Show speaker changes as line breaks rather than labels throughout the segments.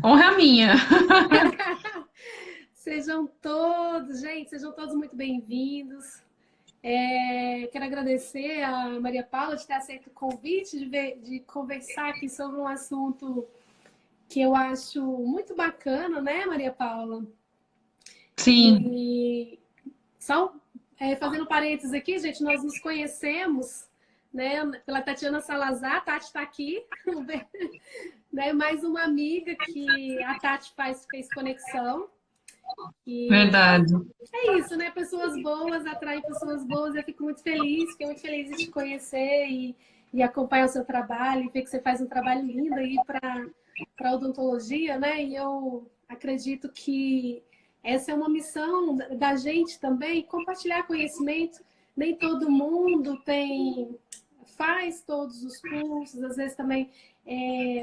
Honra a minha.
Sejam todos, gente, sejam todos muito bem-vindos. Quero agradecer a Maria Paula de ter aceito o convite de conversar aqui sobre um assunto que eu acho muito bacana, né, Maria Paula?
Sim,
E só fazendo parênteses aqui, gente, nós nos conhecemos, né, pela Tatiana Salazar, a Tati está aqui, né, mais uma amiga que a Tati fez conexão. E
verdade.
é isso, né? Pessoas boas atraem pessoas boas. Eu fiquei muito feliz de te conhecer e acompanhar o seu trabalho, e ver que você faz um trabalho lindo aí para odontologia, né? E eu acredito que essa é uma missão da gente também, compartilhar conhecimento. Nem todo mundo faz todos os cursos, às vezes também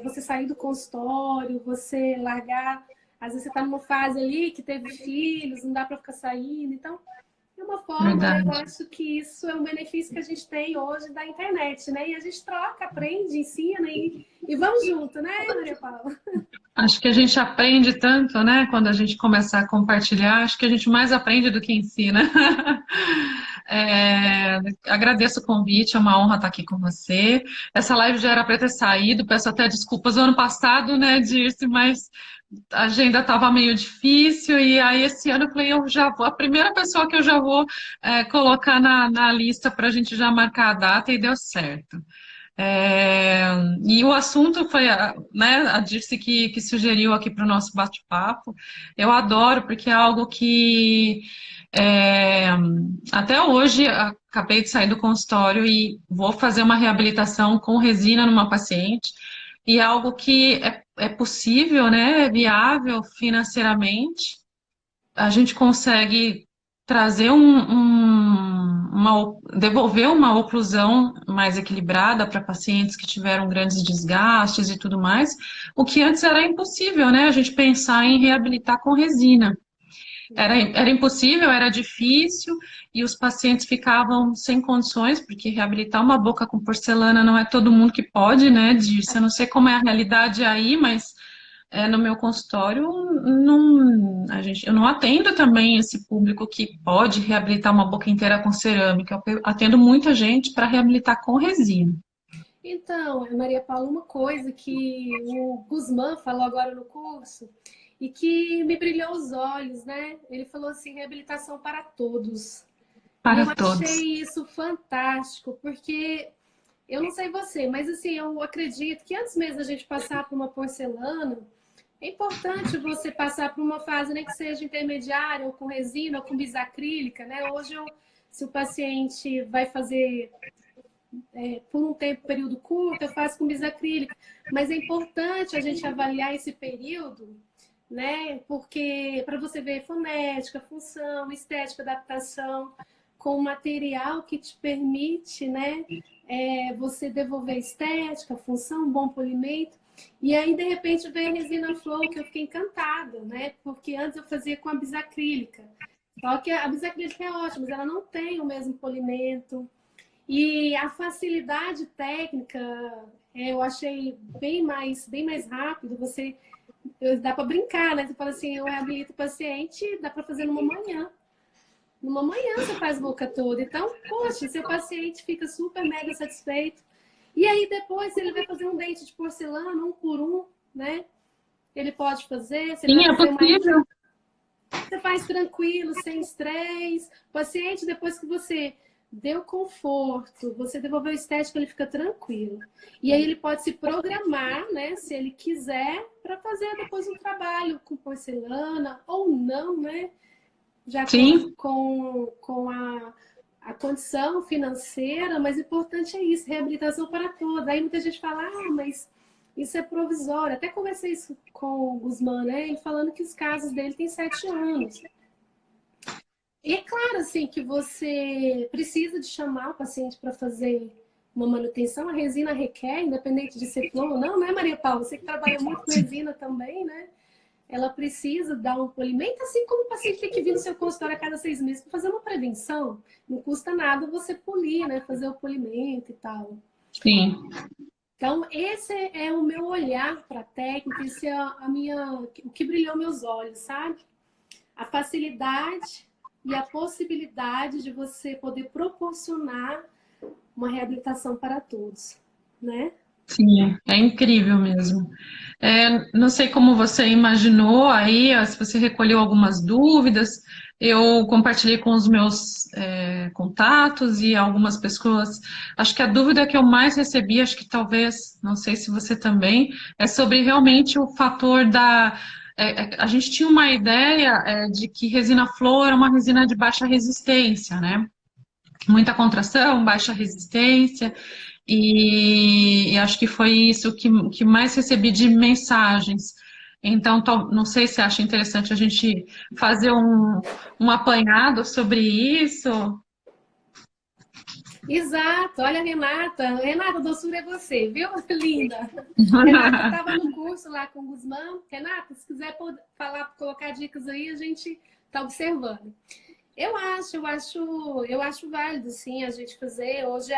você sair do consultório, você largar. Às vezes você está numa fase ali que teve filhos, não dá para ficar saindo. Então, é uma forma, né? Eu
Verdade.
acho que isso é um benefício que a gente tem hoje da internet, né? E a gente troca, aprende, ensina e vamos junto, né, Maria Paula?
Acho que a gente aprende tanto, né? Quando a gente começa a compartilhar, acho que a gente mais aprende do que ensina. Agradeço o convite, é uma honra estar aqui com você. Essa live já era para ter saído, peço até desculpas o ano passado, né, Dirce, mas a agenda estava meio difícil, e aí esse ano eu falei, eu já vou, a primeira pessoa que eu já vou colocar na lista para a gente já marcar a data, e deu certo. É, e o assunto foi, né, a Dirce que sugeriu aqui para o nosso bate-papo. Eu adoro, porque é algo que é, até hoje acabei de sair do consultório e vou fazer uma reabilitação com resina numa paciente, e é algo que é possível, né, é viável financeiramente. A gente consegue trazer devolver uma oclusão mais equilibrada para pacientes que tiveram grandes desgastes e tudo mais, o que antes era impossível, né? A gente pensar em reabilitar com resina. Era impossível, era difícil, e os pacientes ficavam sem condições, porque reabilitar uma boca com porcelana não é todo mundo que pode, né, Dirce? Eu não sei como é a realidade aí, mas no meu consultório, eu não atendo também esse público que pode reabilitar uma boca inteira com cerâmica. Eu atendo muita gente para reabilitar com resina.
Então, Maria Paula, uma coisa que o Guzmán falou agora no curso e que me brilhou os olhos, né? Ele falou assim, reabilitação para todos. E eu
Para todos.
achei isso fantástico, porque eu não sei você, mas assim, eu acredito que antes mesmo da gente passar por uma porcelana, é importante você passar por uma fase, nem que seja intermediária, ou com resina, ou com bisacrílica, né? Hoje, se o paciente vai fazer por um tempo, período curto, eu faço com bisacrílica. Mas é importante a gente avaliar esse período, né? Porque para você ver fonética, função, estética, adaptação, com material que te permite, né? Você devolver estética, função, bom polimento. E aí, de repente, veio a resina flow, que eu fiquei encantada, né? Porque antes eu fazia com a bisacrílica. Só que a bisacrílica é ótima, mas ela não tem o mesmo polimento. E a facilidade técnica, eu achei bem mais rápido. Dá para brincar, né? Você fala assim, eu reabilito o paciente, dá para fazer numa manhã. Numa manhã você faz boca toda. Então, poxa, seu paciente fica super mega satisfeito. E aí depois ele vai fazer um dente de porcelana, um por um, né? Ele pode fazer, se ele
Sim,
vai
é
fazer mais.
possível.
Você faz tranquilo, sem estresse. O paciente, depois que você deu conforto, você devolveu estética, ele fica tranquilo. E aí ele pode se programar, né, se ele quiser, para fazer depois um trabalho com porcelana ou não, né? De acordo
Sim,
com a condição financeira, mas o importante é isso, reabilitação para todos. Aí muita gente fala, mas isso é provisório. Até conversei isso com o Guzmán, né? Ele falando que os casos dele têm 7 anos. E é claro, assim, que você precisa de chamar o paciente para fazer uma manutenção. A resina requer, independente de ser flor ou não, né, Maria Paula? Você que trabalha muito com resina também, né? Ela precisa dar um polimento, assim como o paciente tem que vir no seu consultório a cada 6 meses para fazer uma prevenção. Não custa nada você polir, né? Fazer o polimento e tal.
sim.
Então, esse é o meu olhar para a técnica, esse é o que brilhou meus olhos, sabe? A facilidade e a possibilidade de você poder proporcionar uma reabilitação para todos, né?
Sim, é incrível mesmo. Não sei como você imaginou aí, se você recolheu algumas dúvidas. Eu compartilhei com os meus contatos e algumas pessoas. Acho que a dúvida que eu mais recebi, acho que talvez, não sei se você também, é sobre realmente o fator da. A gente tinha uma ideia de que resina Flow era uma resina de baixa resistência, né? Muita contração, baixa resistência. E acho que foi isso que mais recebi de mensagens. Então, não sei se acha interessante a gente fazer um apanhado sobre isso.
Exato, olha, Renata. Renata, doçura é você, viu? Linda. Renata estava no curso lá com o Guzmán. Renata, se quiser falar, colocar dicas aí, a gente está observando. Eu acho válido, sim, a gente fazer. Hoje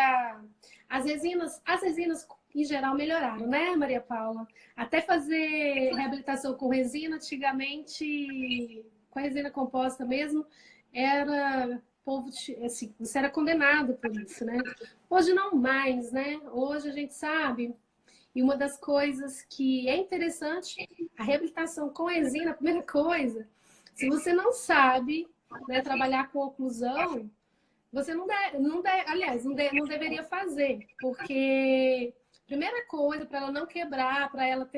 as resinas em geral melhoraram, né, Maria Paula? Até fazer reabilitação com resina, antigamente, com a resina composta mesmo, era povo, assim, você era condenado por isso, né? Hoje não mais, né? Hoje a gente sabe. E uma das coisas que é interessante, a reabilitação com resina, a primeira coisa, se você não sabe, né, trabalhar com oclusão, você aliás, não deveria fazer, porque primeira coisa para ela não quebrar, para ela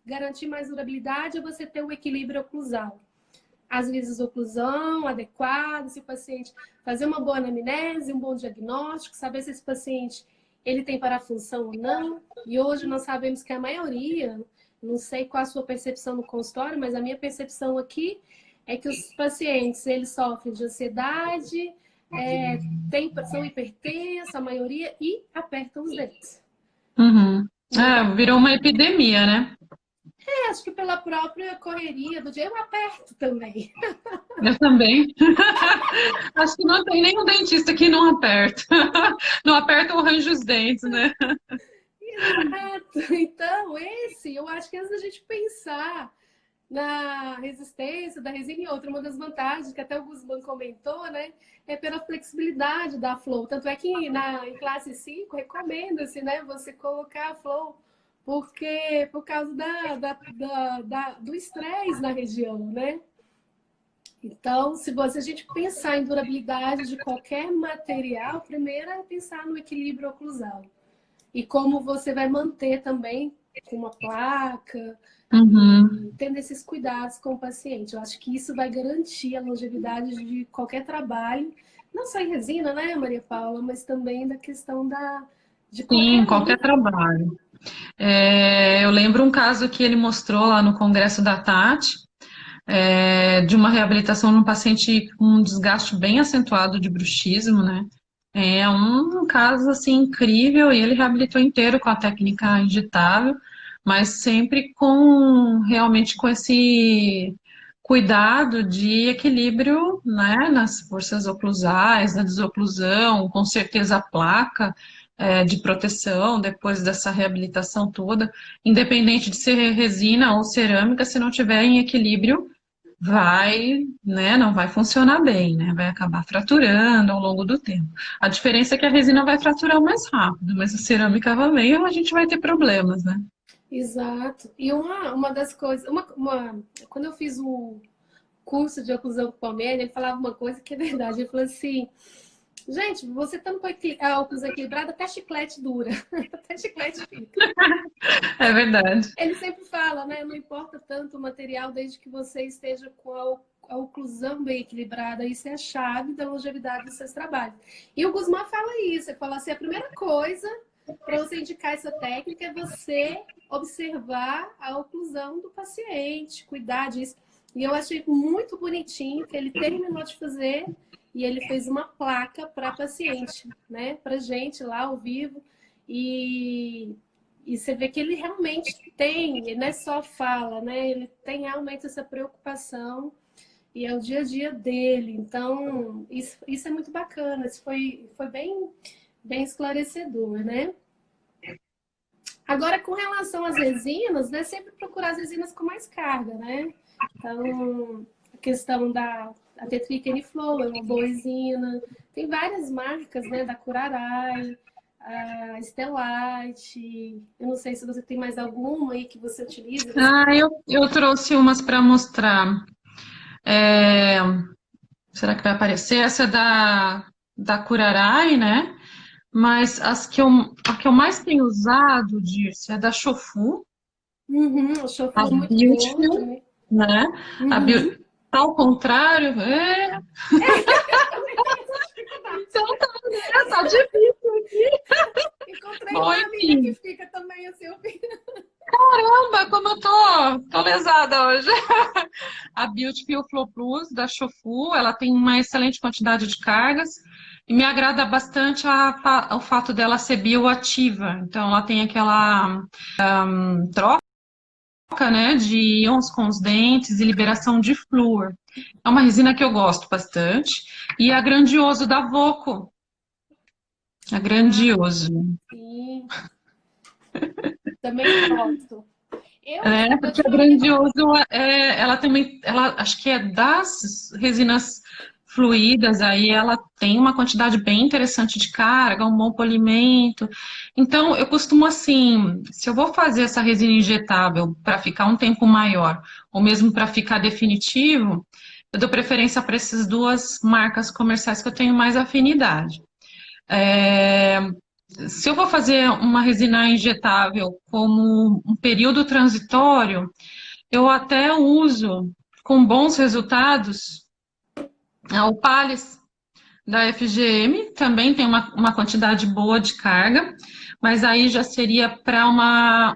garantir mais durabilidade, é você ter o equilíbrio oclusal. Às vezes, oclusão adequada, se o paciente fazer uma boa anamnese, um bom diagnóstico, saber se esse paciente ele tem parafunção ou não. E hoje nós sabemos que a maioria, não sei qual a sua percepção no consultório, mas a minha percepção aqui é que os pacientes eles sofrem de ansiedade, são hipertensos, a maioria, e apertam os dentes.
Uhum.
Né?
Virou uma epidemia, né?
Acho que pela própria correria do dia, eu aperto também.
Eu também. Acho que não tem nenhum dentista que não aperta. Não aperta ou arranja os dentes, né?
Exato. Então, eu acho que antes da gente pensar na resistência da resina e outra, uma das vantagens que até o Guzmán comentou, né, é pela flexibilidade da Flow. Tanto é que em classe 5 recomenda-se, né, você colocar a Flow, porque por causa do estresse na região, né? Então, se a gente pensar em durabilidade de qualquer material, primeiro é pensar no equilíbrio oclusal. E como você vai manter também com uma placa,
Uhum.
tendo esses cuidados com o paciente. Eu acho que isso vai garantir a longevidade de qualquer trabalho, não só em resina, né, Maria Paula, mas também da questão de
Sim,
qualquer um.
qualquer trabalho. Eu lembro um caso que ele mostrou lá no congresso da Tati, de uma reabilitação num paciente com um desgaste bem acentuado de bruxismo, né? É um caso assim incrível e ele reabilitou inteiro com a técnica injetável, mas sempre realmente com esse cuidado de equilíbrio, né, nas forças oclusais, na desoclusão, com certeza a placa de proteção depois dessa reabilitação toda, independente de ser resina ou cerâmica, se não tiver em equilíbrio né, não vai funcionar bem, né, vai acabar fraturando ao longo do tempo. A diferença é que a resina vai fraturar mais rápido, mas a cerâmica também a gente vai ter problemas, né?
Exato. E uma das coisas, quando eu fiz o curso de oclusão com o Palmeiras, ele falava uma coisa que é verdade. Ele falou assim: gente, você estando com a oclusão equilibrada, até chiclete dura, até chiclete fica.
É verdade.
Ele sempre fala, né? Não importa tanto o material, desde que você esteja com a oclusão bem equilibrada. Isso é a chave da longevidade dos seus trabalhos. E o Guzmán fala isso. Ele fala assim: a primeira coisa para você indicar essa técnica é você observar a oclusão do paciente, cuidar disso. E eu achei muito bonitinho que ele terminou de fazer e ele fez uma placa para paciente, né? Para gente lá ao vivo. E você vê que ele realmente tem, ele não é só fala, né? Ele tem realmente essa preocupação e é o dia a dia dele. Então, isso é muito bacana. Isso foi bem esclarecedor, né? Agora, com relação às resinas, né? Sempre procurar as resinas com mais carga, né? Então, a questão da a Tetric Flow é uma boa resina. Tem várias marcas, né? Da Curaray, a Stellite. Eu não sei se você tem mais alguma aí que você utiliza.
Ah, eu trouxe umas para mostrar. É, será que vai aparecer? Essa é da Curaray, né? Mas a que eu mais tenho usado, Dirce, é da Shofu,
Uhum, o
a
Shofu é muito boa
Beautiful,
também.
né? A
Uhum.
Beau- Ao contrário,
Eu também tenho essa dificuldade.
então tá difícil aqui.
Encontrei
Bom,
uma amiga que
enfim,
fica também assim, eu fico...
caramba, como eu tô lesada hoje. A Beautiful Flow Plus da Shofu, ela tem uma excelente quantidade de cargas e me agrada bastante o fato dela ser bioativa. Então, ela tem aquela troca, né, de íons com os dentes e liberação de flúor. É uma resina que eu gosto bastante. E a Grandioso da Voco. A
Ah,
Grandioso.
sim, também gosto.
É,
Eu
porque
tinha
a
uma amiga.
Grandioso, ela também, ela acho que é das resinas fluídas, aí ela tem uma quantidade bem interessante de carga, um bom polimento. Então, eu costumo assim, se eu vou fazer essa resina injetável para ficar um tempo maior, ou mesmo para ficar definitivo, eu dou preferência para essas duas marcas comerciais que eu tenho mais afinidade. É, se eu vou fazer uma resina injetável como um período transitório, eu até uso com bons resultados a Opales da FGM, também tem uma quantidade boa de carga, mas aí já seria para uma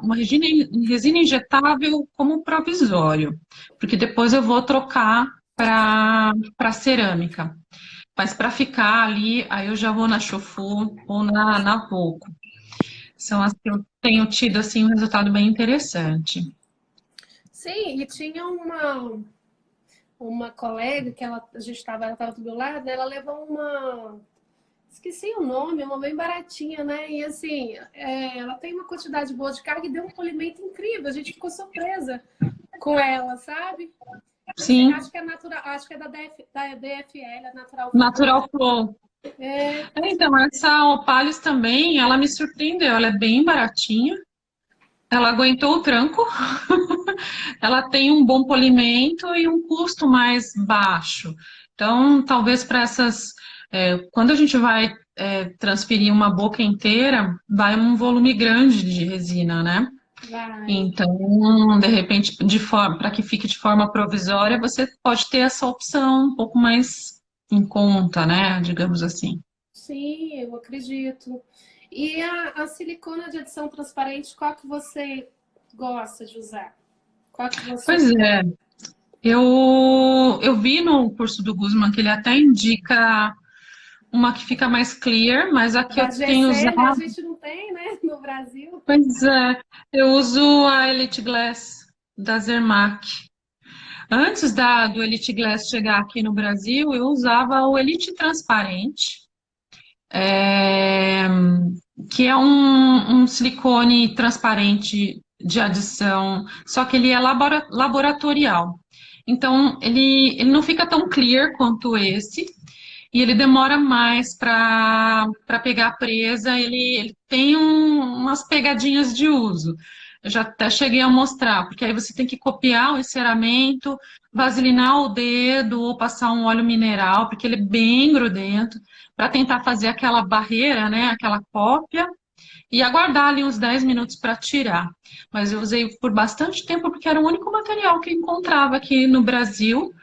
resina injetável como provisório, porque depois eu vou trocar para cerâmica. Mas para ficar ali, aí eu já vou na Chofu ou na Voco. São as que eu tenho tido assim um resultado bem interessante.
Sim, e tinha uma colega que ela estava do meu lado, ela levou uma. Esqueci o nome, uma bem baratinha, né? E assim, ela tem uma quantidade boa de carga e deu um polimento incrível. A gente ficou surpresa com ela, sabe? Não sei, acho
Sim,
que é natural, acho que é da DFL, a Natural Flow.
Natural Flow.
É,
Então, essa Opales também, ela me surpreendeu. Ela é bem baratinha. Ela aguentou o tranco. Ela tem um bom polimento e um custo mais baixo. Então, talvez para essas, quando a gente vai transferir uma boca inteira, vai um volume grande de resina, né?
vai.
Então, de repente, de forma, para que fique de forma provisória, você pode ter essa opção um pouco mais em conta, né? Digamos assim.
Sim, eu acredito. E a silicona de adição transparente, qual que você gosta de usar? Qual que você.
Pois é, eu vi no curso do Guzman que ele até indica uma que fica mais clear, mas a que eu
Da
tenho
GCL a
usado,
gente não tem, né? No Brasil.
pois é, eu uso a Elite Glass da Zermatt. Antes do Elite Glass chegar aqui no Brasil, eu usava o Elite Transparente, é, que é um silicone transparente de adição, só que ele é laboratorial. Então, ele não fica tão clear quanto esse, e ele demora mais para pegar a presa, ele tem umas pegadinhas de uso. Eu já até cheguei a mostrar, porque aí você tem que copiar o enceramento, vaselinar o dedo ou passar um óleo mineral, porque ele é bem grudento, para tentar fazer aquela barreira, né, aquela cópia, e aguardar ali uns 10 minutos para tirar. Mas eu usei por bastante tempo, porque era o único material que eu encontrava aqui no Brasil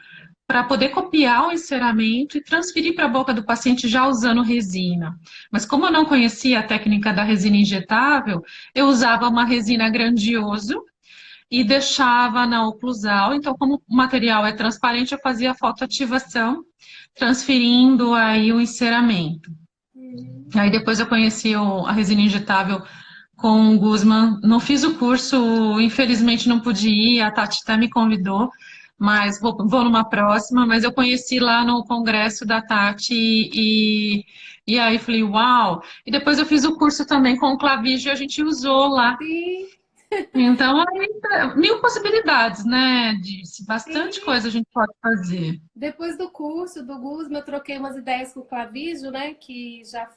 para poder copiar o enceramento e transferir para a boca do paciente já usando resina. Mas como eu não conhecia a técnica da resina injetável, eu usava uma resina grandioso e deixava na oclusal. Então, como o material é transparente, eu fazia a fotoativação, transferindo aí o enceramento.
Uhum.
Aí depois eu conheci a resina injetável com o Guzman. Não fiz o curso, infelizmente não pude ir, a Tati até me convidou, mas vou numa próxima, mas eu conheci lá no congresso da Tati e aí falei, uau! E depois eu fiz o curso também com o clavígio e a gente usou lá.
Sim,
Então, aí, mil possibilidades, né? Bastante
sim.
coisa a gente pode fazer.
Depois do curso do Gusma, eu troquei umas ideias com o Clavígio, né? Que já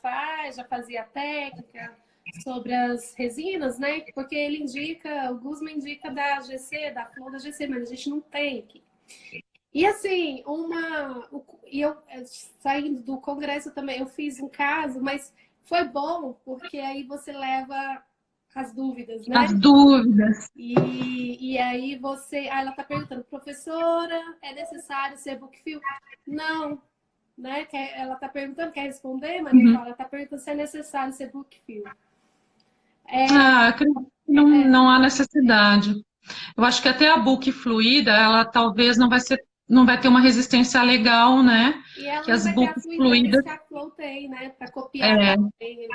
fazia técnica sobre as resinas, né? Porque ele indica, o Gusma indica da GC, da flor da GC, mas a gente não tem aqui. E assim, saindo do congresso também, eu fiz um caso, mas foi bom, porque aí você leva as dúvidas, né?
As dúvidas.
E aí ela está perguntando, professora, é necessário ser bookfill? Não, né? Ela está perguntando, quer responder, mas
Uhum.
ela está perguntando se é necessário ser bookfill.
Ah, acredito que não há necessidade. Eu acho que até a book fluida, ela talvez não vai ter uma resistência legal, né?
E ela
Que
não
as
vai ter a
books
fluidez
fluídas,
que a Flow tem, né? Para copiar
é
também.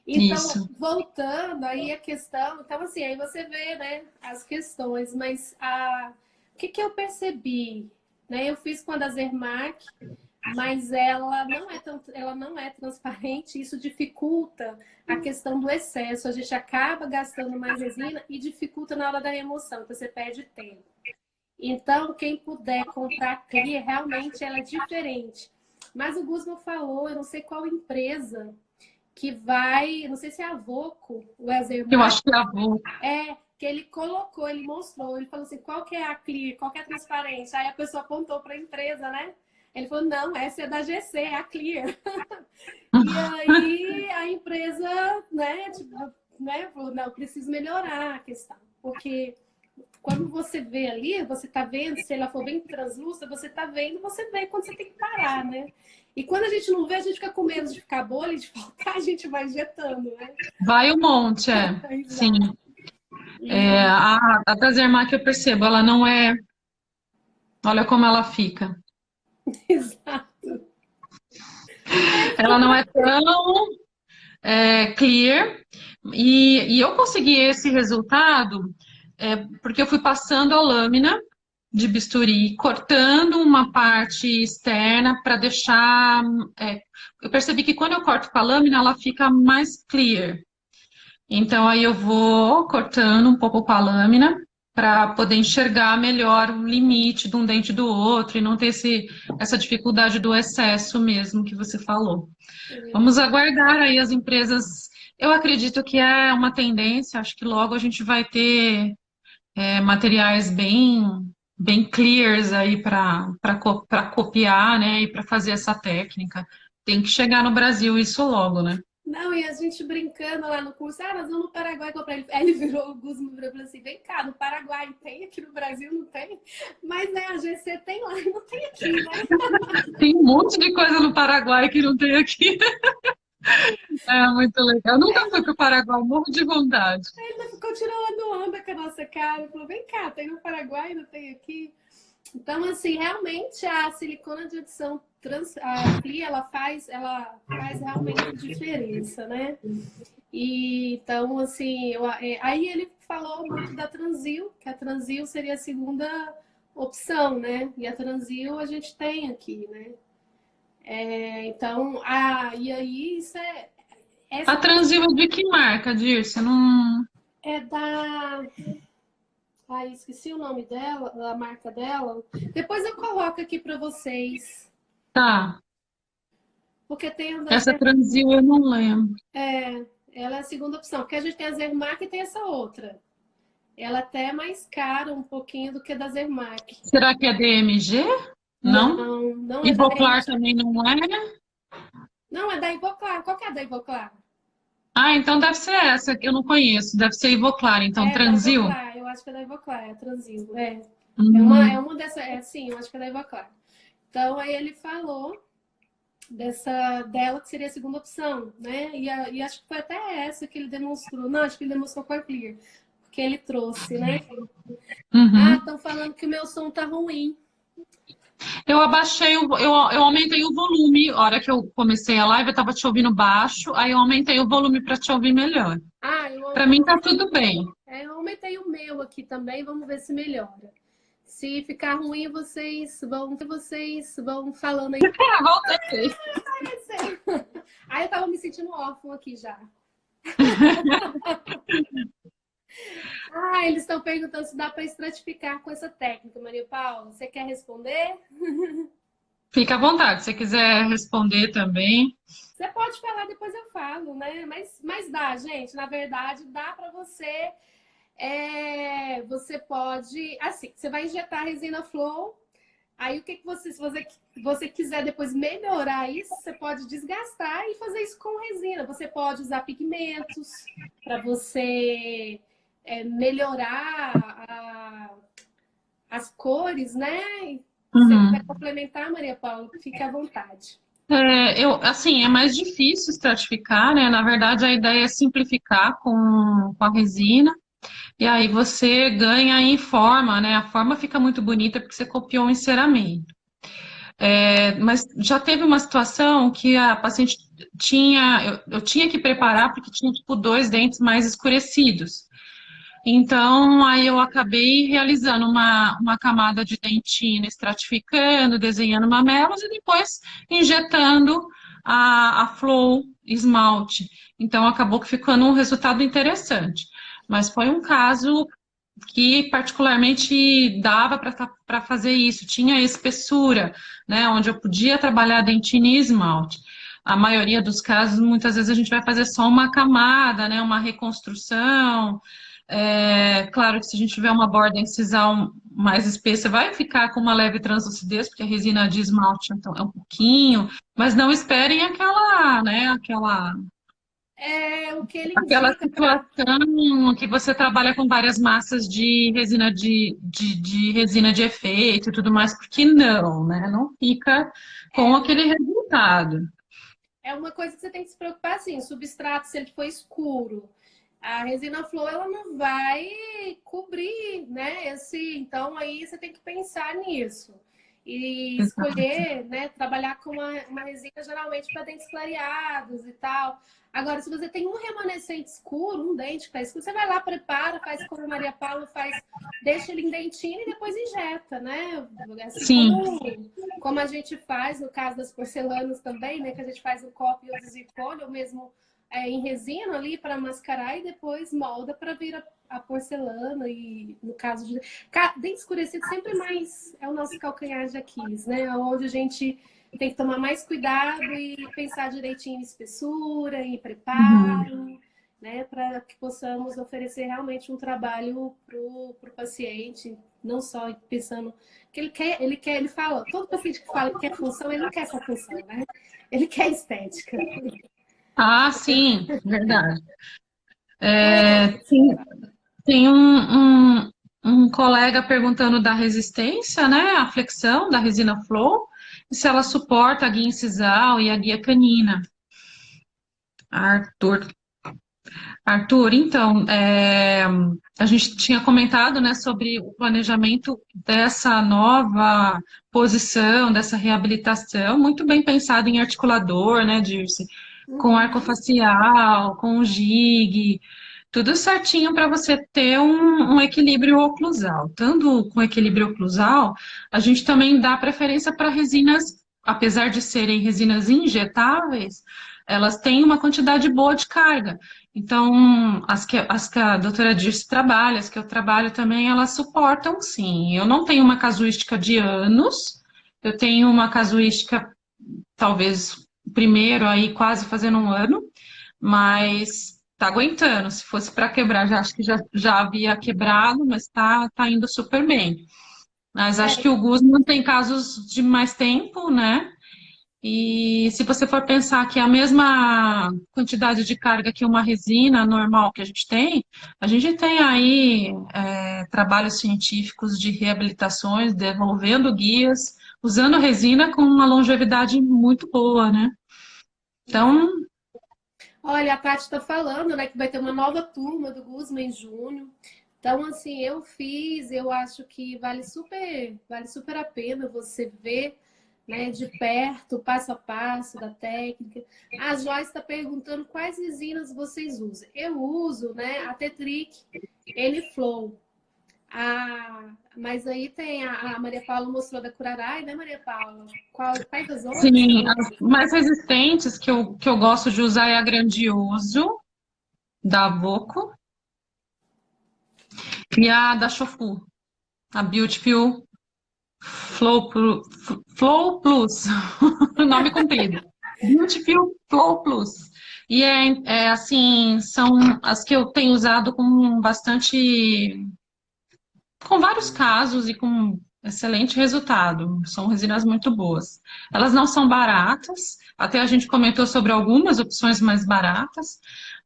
Então,
isso.
voltando aí a questão, então assim, aí você vê, né, as questões, mas o que eu percebi, né? Eu fiz com a da Zermatt, mas ela não é transparente, isso dificulta a questão do excesso. A gente acaba gastando mais resina e dificulta na hora da remoção, então você perde tempo. Então, quem puder comprar clear, realmente ela é diferente. Mas o Guzman falou, eu não sei qual empresa que vai, não sei se é a Voco, o
Eu
Ezermar,
acho que a book.
que ele colocou, ele mostrou, ele falou assim, qual que é a clear, qual que é a transparência? Aí a pessoa apontou para a empresa, né? Ele falou, não, essa é da GC, é a Clear. E aí a empresa, né, tipo, né, falou, não, preciso melhorar a questão. Porque quando você vê ali, você tá vendo, se ela for bem translúcida, você tá vendo, você vê quando você tem que parar, né? E quando a gente não vê, a gente fica com medo de ficar bolha, de faltar, a gente vai injetando, né?
Vai um monte, é. Sim.
Exato.
É,
E...
a Tazermar que eu percebo, ela não é. Olha como ela fica.
Exato.
Ela não é tão clear. E eu consegui esse resultado porque eu fui passando a lâmina de bisturi, cortando uma parte externa para deixar. Eu percebi que quando eu corto com a lâmina, ela fica mais clear. Então, aí eu vou cortando um pouco com a lâmina para poder enxergar melhor o limite de um dente do outro e não ter essa dificuldade do excesso mesmo que você falou. Vamos aguardar aí as empresas. Eu acredito que é uma tendência, acho que logo a gente vai ter materiais bem clears aí para copiar, né, e para fazer essa técnica. Tem que chegar no Brasil isso logo, né?
Não, e a gente brincando lá no curso, nós vamos no Paraguai comprar ele. Aí ele virou o Guzman e falou assim: vem cá, no Paraguai tem, aqui no Brasil não tem. Mas né, a GC tem lá e não tem aqui, né?
Tem um monte de coisa no Paraguai que não tem aqui. É muito legal. Eu nunca fui para o Paraguai, morro de vontade.
Aí ele ficou tirando onda com a nossa cara. Ele falou: vem cá, tem no Paraguai, não tem aqui. Então, assim, realmente a silicona de adição a CLI, ela faz realmente diferença, né? E, então, assim, aí ele falou muito da Transil, que a Transil seria a segunda opção, né? E a Transil a gente tem aqui, né? Então, e aí isso é...
A Transil é de que marca, Dirce? Não...
É da... Ai, esqueci o nome dela, a marca dela. Depois eu coloco aqui para vocês.
Tá.
Porque tem
Essa Transil eu não lembro.
ela é a segunda opção. Porque a gente tem a Zermatt e tem essa outra. Ela até é mais cara um pouquinho do que a da Zermatt.
Será que é DMG? Não?
Não é da
Ivoclar
DMG.
também não é?
Não, é da Ivoclar. Qual que é a da Ivoclar?
Ah, então deve ser essa que eu não conheço. Deve ser Ivoclar. Então,
É, da
Transil?
Ivoclar. Eu acho que é da Ivoclar, é a Transil. É uma dessas. Sim, eu acho que é da Ivoclar. Então, aí ele falou dela que seria a segunda opção, né? E acho que foi até essa que ele demonstrou. Não, acho que ele demonstrou com a Clear. Que ele trouxe, né? Estão falando que o meu som tá ruim.
Eu abaixei, eu aumentei o volume. A hora que eu comecei a live, eu tava te ouvindo baixo, aí eu aumentei o volume para te ouvir melhor. Para mim tá tudo bem.
Eu aumentei o meu aqui também, vamos ver se melhora. Se ficar ruim, vocês vão falando aí.
Voltei.
Aí eu tava me sentindo órfão aqui já. Ah, eles estão perguntando se dá para estratificar com essa técnica, Maria Paula. Você quer responder?
Fica à vontade, se você quiser responder também.
Você pode falar, depois eu falo, né? Mas dá, gente. Na verdade, dá para você. Você pode. Assim, você vai injetar a resina Flow. Aí o que você, se você quiser depois melhorar isso, você pode desgastar e fazer isso com resina. Você pode usar pigmentos para você melhorar as cores, né? Se você
Uhum.
quiser complementar, Maria Paula, fique à vontade.
Assim, é mais difícil estratificar, né? Na verdade, a ideia é simplificar com a resina, e aí você ganha em forma, né? A forma fica muito bonita porque você copiou o enceramento. Mas já teve uma situação que a paciente eu tinha que preparar porque tinha, tipo, dois dentes mais escurecidos. Então, aí eu acabei realizando uma camada de dentina, estratificando, desenhando mamelos e depois injetando a Flow esmalte. Então, acabou que ficando um resultado interessante. Mas foi um caso que particularmente dava para fazer isso, tinha espessura, né, onde eu podia trabalhar dentina e esmalte. A maioria dos casos, muitas vezes a gente vai fazer só uma camada, né, uma reconstrução. Claro que se a gente tiver uma borda incisal mais espessa, vai ficar com uma leve translucidez, porque a resina de esmalte então, é um pouquinho, mas não esperem aquela, né,
O que ele
aquela
indica para.
situação que você trabalha com várias massas de resina de resina de efeito e tudo mais, porque não, né? Não fica com aquele resultado.
É uma coisa que você tem que se preocupar, assim, o substrato, se ele for escuro, a resina Flow, ela não vai cobrir, né? Então, aí você tem que pensar nisso. E escolher, né? Trabalhar com uma resina geralmente para dentes clareados e tal. Agora, se você tem um remanescente escuro, um dente que tá escuro, você vai lá, prepara, faz como a Maria Paula faz, deixa ele em dentina e depois injeta, né? Assim
Sim.
como a gente faz no caso das porcelanas também, né? Que a gente faz o copo e o zircônio, ou mesmo em resina ali para mascarar e depois molda para vir a porcelana. E no caso de dente escurecido, sempre mais é o nosso calcanhar de Aquiles, né? Onde a gente tem que tomar mais cuidado e pensar direitinho em espessura, em preparo, né? Para que possamos oferecer realmente um trabalho para o paciente, não só pensando que ele fala, todo paciente que fala que quer função, ele não quer essa função, né? Ele quer estética.
Ah, sim, verdade.
É,
Tem um colega perguntando da resistência, né? A flexão da resina Flow, e se ela suporta a guia incisal e a guia canina. Arthur Arthur, então, a gente tinha comentado, né, sobre o planejamento dessa nova posição, dessa reabilitação, muito bem pensado em articulador, né, Dirce, com arcofacial, com jig, tudo certinho para você ter um equilíbrio oclusal. Tanto com equilíbrio oclusal, a gente também dá preferência para resinas, apesar de serem resinas injetáveis, elas têm uma quantidade boa de carga. Então, as que a doutora Dirce trabalha, as que eu trabalho também, elas suportam sim. Eu não tenho uma casuística de anos, eu tenho uma casuística, talvez, primeiro aí quase fazendo um ano, mas tá aguentando. Se fosse para quebrar, já acho que já havia quebrado, mas tá indo super bem. Mas acho que o Guzman tem casos de mais tempo, né? E se você for pensar que a mesma quantidade de carga que uma resina normal que a gente tem aí trabalhos científicos de reabilitações, desenvolvendo guias, usando resina com uma longevidade muito boa, né? Então,
olha, a Tati está falando, né, que vai ter uma nova turma do Guzman em junho. Então, assim, eu acho que vale super a pena você ver, né, de perto, passo a passo da técnica. A Joyce está perguntando quais resinas vocês usam. Eu uso, né, a Tetric N-Flow. Mas aí tem a Maria Paula mostrou da Curarai, né, Maria Paula? Quais as outras?
Sim, as mais resistentes que eu gosto de usar é a Grandioso, da Voco, e a da Shofu, a Beautiful Flow Plus, nome comprido. Beautiful Flow Plus. E assim, são as que eu tenho usado com vários casos e com excelente resultado. São resinas muito boas. Elas não são baratas, até a gente comentou sobre algumas opções mais baratas,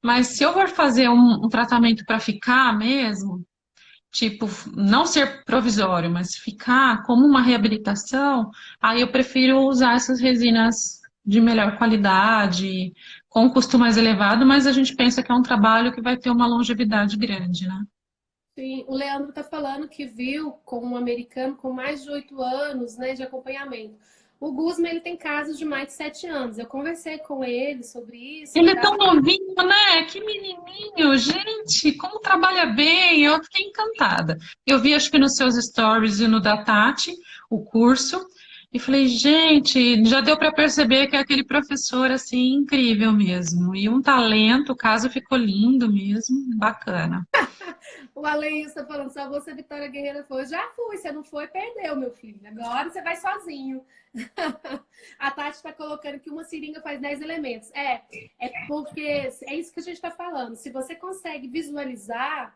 mas se eu for fazer um tratamento para ficar mesmo, tipo, não ser provisório, mas ficar como uma reabilitação, aí eu prefiro usar essas resinas de melhor qualidade, com custo mais elevado, mas a gente pensa que é um trabalho que vai ter uma longevidade grande, né?
Sim, o Leandro está falando que viu com um americano com mais de 8 anos, né, de acompanhamento. O Guzman, ele tem casos de mais de 7 anos. Eu conversei com ele sobre isso e
Ele é tão
tal.
novinho, né? Que menininho, gente, como trabalha bem, eu fiquei encantada. Eu vi, acho que nos seus stories e no da Tati, o curso, e falei, gente, já deu para perceber que é aquele professor, assim, incrível mesmo. E um talento, o caso ficou lindo mesmo, bacana.
O Alex está falando, só você, Vitória Guerreira, foi. Eu já fui, você não foi, perdeu, meu filho. Agora você vai sozinho. A Tati está colocando que uma seringa faz 10 elementos. É porque é isso que a gente está falando. Se você consegue visualizar,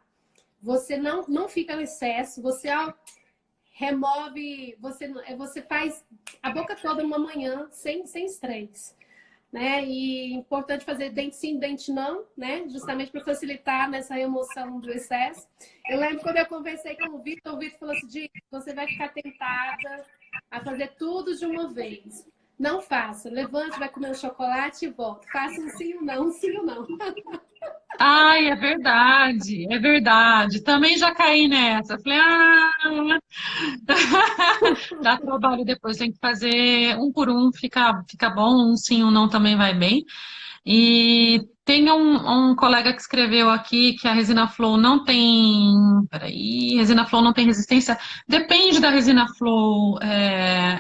você não fica no excesso, você remove, você faz a boca toda numa manhã sem estresse. Né? E importante fazer dente sim, dente não, né? Justamente para facilitar nessa remoção do excesso. Eu lembro quando eu conversei com o Vitor falou assim: Di, você vai ficar tentada a fazer tudo de uma vez. Não faça. Levante, vai comer um chocolate e volta. Faça um sim ou não.
Ai, é verdade, é verdade. Também já caí nessa. Falei, dá trabalho depois, tem que fazer um por um, fica bom, um sim, um não também vai bem. E tem um colega que escreveu aqui que a resina Flow não tem. Peraí, resina Flow não tem resistência. Depende da resina Flow.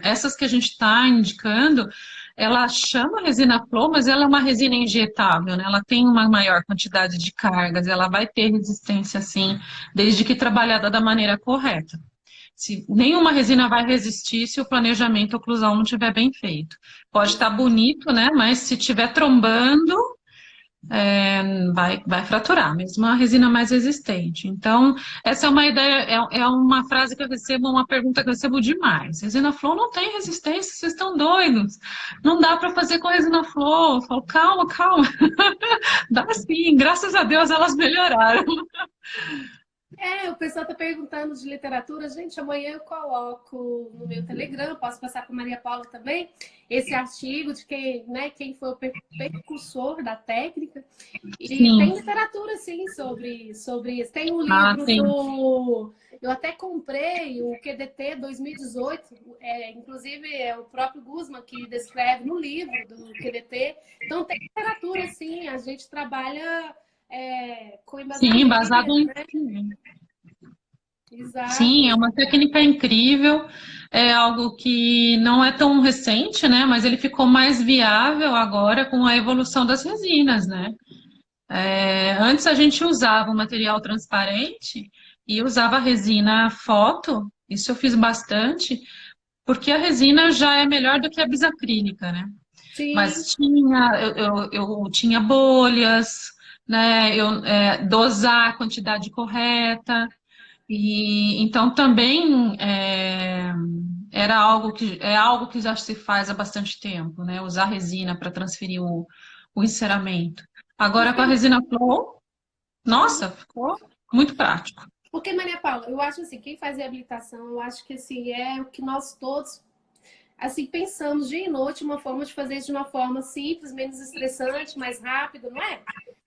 Essas que a gente está indicando, ela chama resina Flow, mas ela é uma resina injetável, né? Ela tem uma maior quantidade de cargas, ela vai ter resistência sim, desde que trabalhada da maneira correta. Nenhuma resina vai resistir se o planejamento oclusal não estiver bem feito. Pode estar bonito, né? Mas se estiver trombando, vai fraturar, mesmo a resina mais resistente. Então, essa é uma ideia, é uma frase que eu recebo, uma pergunta que eu recebo demais. Resina Flow não tem resistência, vocês estão doidos. Não dá para fazer com resina Flow. Eu falo, calma, calma. Dá sim, graças a Deus elas melhoraram.
O pessoal está perguntando de literatura. Gente, amanhã eu coloco no meu Telegram, posso passar para Maria Paula também, esse artigo de quem foi o precursor da técnica. E tem
Sim.
literatura, sim, sobre isso. Tem um
Ah,
livro
sim.
do... Eu até comprei o QDT 2018, inclusive é o próprio Guzman que descreve no livro do QDT. Então tem literatura, sim, a gente trabalha com
Sim,
embasamento,
embasado em.
né?
Sim, é
Exato.
uma técnica incrível, é algo que não é tão recente, né? Mas ele ficou mais viável agora com a evolução das resinas, né? Antes a gente usava o material transparente e usava a resina foto, isso eu fiz bastante, porque a resina já é melhor do que a bisacrílica, né?
Sim,
Mas eu tinha bolhas, né? Dosar a quantidade correta. E então também é algo que já se faz há bastante tempo, né? Usar resina para transferir o enceramento. Agora com a
justamente.
resina Flow,
Uhum.
nossa, ficou muito prático.
Porque, Maria Paula, eu acho assim, quem faz reabilitação, eu acho que assim, é o que nós todos assim pensamos dia e noite, uma forma de fazer isso de uma forma simples, menos estressante, mais rápido, não é?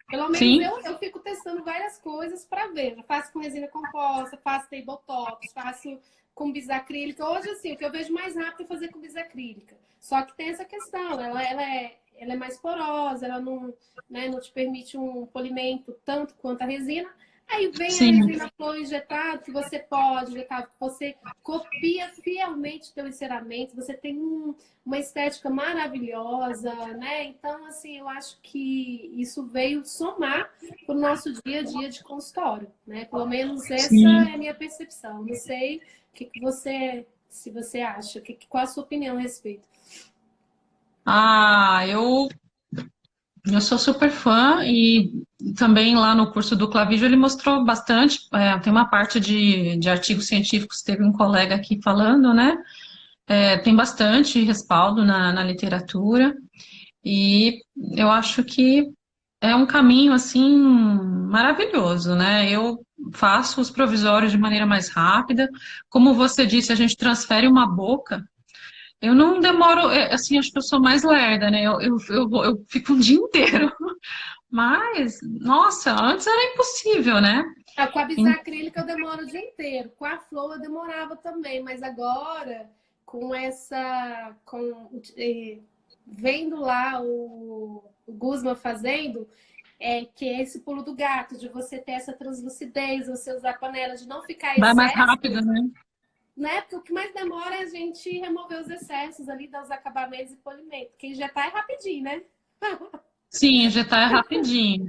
Pelo menos
Sim,
eu fico testando várias coisas para ver. Eu faço com resina composta, faço tabletops, faço com bisacrílica. Hoje, assim, o que eu vejo mais rápido é fazer com bisacrílica. Só que tem essa questão, ela é mais porosa, ela não, né, não te permite um polimento tanto quanto a resina, Aí vem a
Sim,
resina flor injetada, que você pode injetar, você copia fielmente teu enceramento, você tem uma estética maravilhosa, né? Então, assim, eu acho que isso veio somar para o nosso dia a dia de consultório, né? Pelo menos essa
sim.
é a minha percepção. Não sei o que você, se você acha, qual a sua opinião a respeito.
Ah, eu sou super fã e também lá no curso do Clavígio ele mostrou bastante, tem uma parte de artigos científicos, teve um colega aqui falando, né? Tem bastante respaldo na literatura e eu acho que é um caminho, assim, maravilhoso, né? Eu faço os provisórios de maneira mais rápida. Como você disse, a gente transfere uma boca. Eu não demoro, assim, acho que eu sou mais lerda, né? Eu fico um dia inteiro. Mas, nossa, antes era impossível, né?
Ah, com a bisacrílica eu demoro o dia inteiro. Com a flor eu demorava também, mas agora, com essa. Vendo lá o Guzman fazendo, que é esse pulo do gato, de você ter essa translucidez, você usar panela, de não ficar
Vai mais rápido,
excesso,
né?
né? Porque o que mais demora é a gente remover os excessos ali dos acabamentos e polimento. Quem já tá é rapidinho, né?
Sim, já tá rapidinho.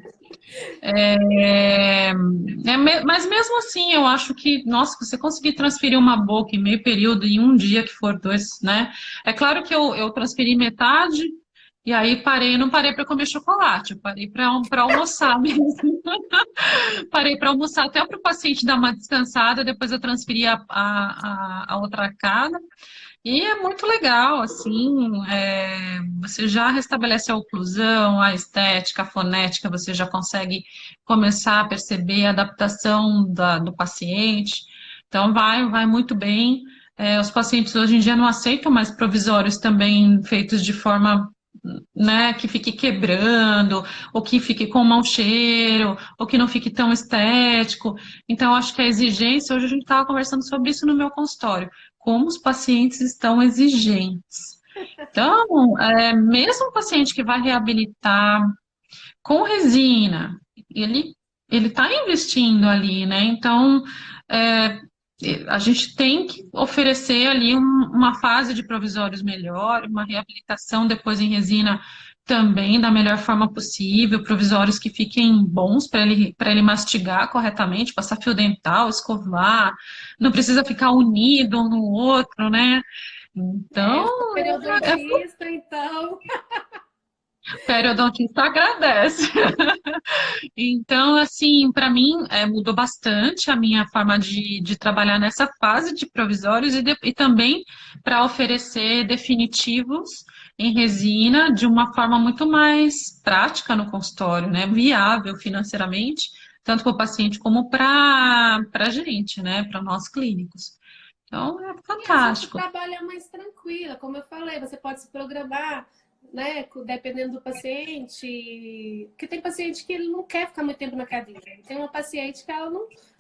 Mas mesmo assim, eu acho que, nossa, você conseguir transferir uma boca em meio período, em um dia que for dois, né? É claro que eu transferi metade e aí parei, não parei para comer chocolate, eu parei para almoçar mesmo. Parei para almoçar até para o paciente dar uma descansada, depois eu transferi a outra arcada. E é muito legal, assim, você já restabelece a oclusão, a estética, a fonética, você já consegue começar a perceber a adaptação do paciente. Então, vai muito bem. Os pacientes hoje em dia não aceitam mais provisórios também feitos de forma, né, que fique quebrando, ou que fique com mau cheiro, ou que não fique tão estético. Então, acho que a exigência, hoje a gente estava conversando sobre isso no meu consultório, como os pacientes estão exigentes. Então, mesmo o paciente que vai reabilitar com resina, ele está investindo ali, né? Então, é, a gente tem que oferecer ali uma fase de provisórios melhor, uma reabilitação depois em resina também da melhor forma possível, provisórios que fiquem bons para ele mastigar corretamente, passar fio dental, escovar, não precisa ficar unido um no outro, né? Então,
Eu sou periodontista, então.
o periodontista agradece. Então, assim, para mim, mudou bastante a minha forma de trabalhar nessa fase de provisórios e também para oferecer definitivos em resina de uma forma muito mais prática no consultório, né? Viável financeiramente, tanto para o paciente como para a gente, né? Para nós clínicos. Então, é
E a gente
fantástico.
trabalha mais tranquila, como eu falei, você pode se programar, né, dependendo do paciente, porque tem paciente que ele não quer ficar muito tempo na cadeira, tem uma paciente que ela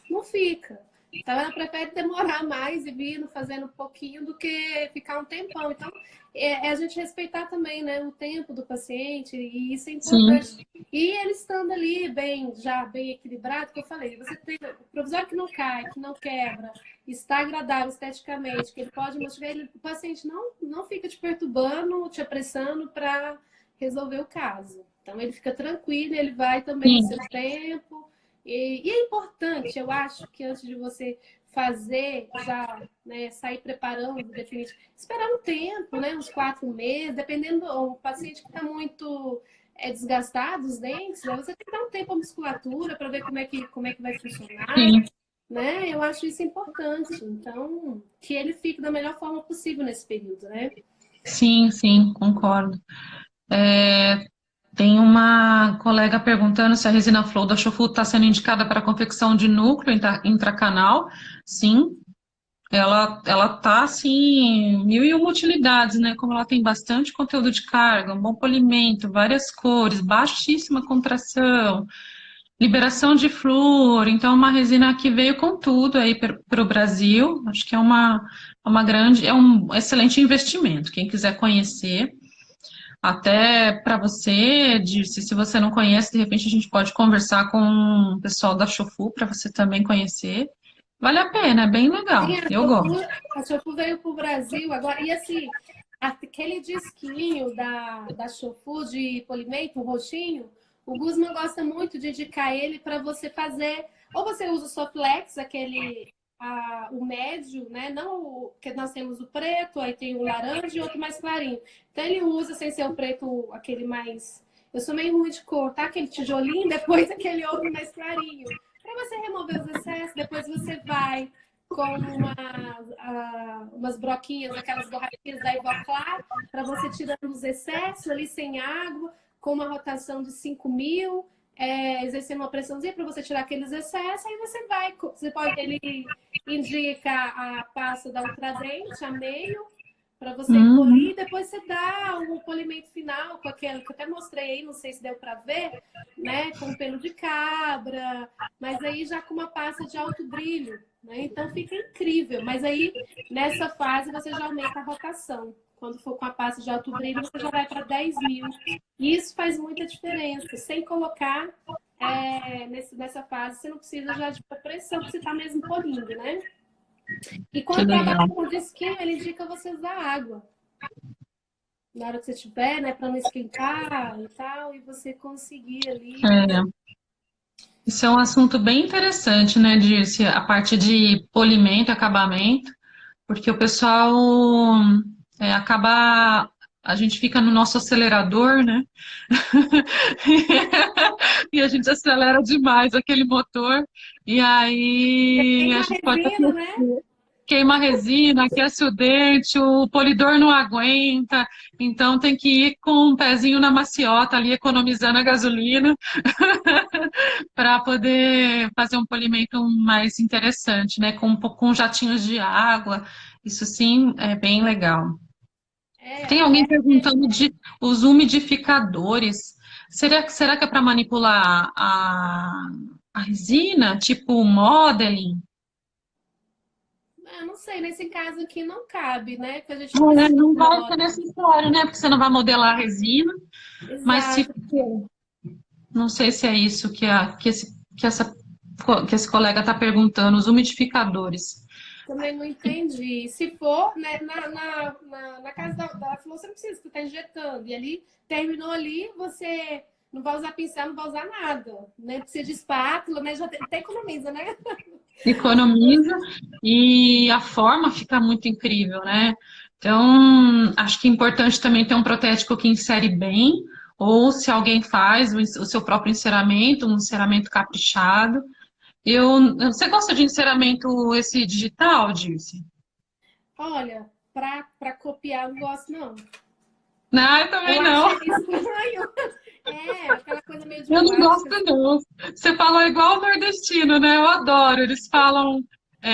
não fica. Então ela prefere demorar mais e vir fazendo um pouquinho do que ficar um tempão. Então é a gente respeitar também, né, o tempo do paciente e isso é
Sim,
importante. E ele estando ali já bem equilibrado, que eu falei, você tem o provisório que não cai, que não quebra, está agradável esteticamente, que ele pode mostrar, o paciente não fica te perturbando, te apressando para resolver o caso. Então ele fica tranquilo, ele vai também no
sim,
seu tempo. E é importante, eu acho que antes de você fazer, já né, sair preparando, definir, esperar um tempo, né, uns 4 meses, dependendo do paciente que está muito desgastado, os dentes, né, você tem que dar um tempo à musculatura para ver como é que vai funcionar,
sim,
né? Eu acho isso importante. Então, que ele fique da melhor forma possível nesse período, né?
sim, concordo. Tem uma colega perguntando se a resina Flow da Chofu está sendo indicada para confecção de núcleo intracanal. Sim, ela tá assim, mil e uma utilidades, né? Como ela tem bastante conteúdo de carga, um bom polimento, várias cores, baixíssima contração, liberação de flúor. Então, é uma resina que veio com tudo aí para o Brasil. Acho que é um excelente investimento. Quem quiser conhecer. Até para você, Dirce, se você não conhece, de repente a gente pode conversar com o pessoal da Chofu para você também conhecer. Vale a pena, é bem
Sim,
legal. Eu gosto.
A Chofu veio para o Brasil agora. E assim, aquele disquinho da Chofu de polimento, o roxinho, o Guzman gosta muito de indicar ele para você fazer. Ou você usa o Soflex, o médio, né? Não o que nós temos o preto, aí tem o laranja e outro mais clarinho. Então ele usa sem ser o preto, aquele mais. Eu sou meio ruim de cor, tá? Aquele tijolinho, depois aquele outro mais clarinho. Para você remover os excessos, depois você vai com umas broquinhas, aquelas borrachinhas da Ivoclar, para você tirando os excessos ali sem água, com uma rotação de 5.000, exercendo uma pressãozinha para você tirar aqueles excessos, aí você pode, ele indica a pasta da Ultradente, a meio, para você polir, depois você dá o polimento final com aquele que eu até mostrei aí, não sei se deu para ver, né, com pelo de cabra, mas aí já com uma pasta de alto brilho, né? Então fica incrível, mas aí nessa fase você já aumenta a rotação. Quando for com a pasta de alto brilho, você já vai para 10.000. E isso faz muita diferença. Sem colocar nessa fase, você não precisa já de pressão, porque você está mesmo polindo, né? E quando trabalha com o disquinho, ele indica você usar água. Na hora que você tiver, né? Para não esquentar e tal, e você conseguir ali.
Isso é um assunto bem interessante, né, Dirce? A parte de polimento e acabamento, porque o pessoal acaba. A gente fica no nosso acelerador, né? E a gente acelera demais aquele motor, e aí a
Queima a
gente pode
resina, né?
queima a resina, aquece o dente, o polidor não aguenta, então tem que ir com um pezinho na maciota ali, economizando a gasolina, para poder fazer um polimento mais interessante, né? Com jatinhos de água, isso sim é bem legal. Tem alguém perguntando de os umidificadores. Será que é para manipular a resina, tipo modeling?
Eu não sei, nesse caso aqui não cabe, né? Que a gente
Não, né?
precisa.
Não vai ser necessário, né? Porque você não vai modelar a resina, mas se
Exato.
não sei se é isso que esse colega está perguntando, os umidificadores.
Também não entendi. Se for, né, na casa da Flor, você não precisa, você está injetando. E ali, terminou ali, você não vai usar pincel, não vai usar nada. Nem precisa de espátula, né? Já até economiza, né?
Economiza e a forma fica muito incrível, né? Então, acho que é importante também ter um protético que insere bem, ou se alguém faz o seu próprio enceramento, um enceramento caprichado. Você gosta de enceramento esse digital, Dirce?
Olha, para copiar, não gosto, não.
Não, eu também
Eu
não.
achei estranho. Aquela coisa meio de
Eu não
plástico.
gosto, não. Você falou igual o nordestino, né? Eu adoro. Eles falam,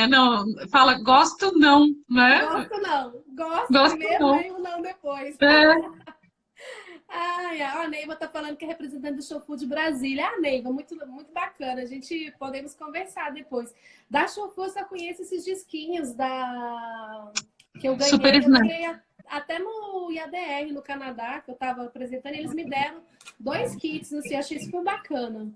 não, fala gosto não, né?
Gosto, não. Gosto
Gosto
primeiro,
não.
né? O não depois.
É,
Ai, a Neiva tá falando que é representante do Show Food de Brasília. Ah, Neiva, muito, muito bacana. A gente podemos conversar depois. Da Show Food, eu só conheço esses disquinhos que eu
super
ganhei. Eu
snack.
ganhei até no IADR, no Canadá, que eu tava apresentando. Eles me deram 2 kits, assim, achei super bacana.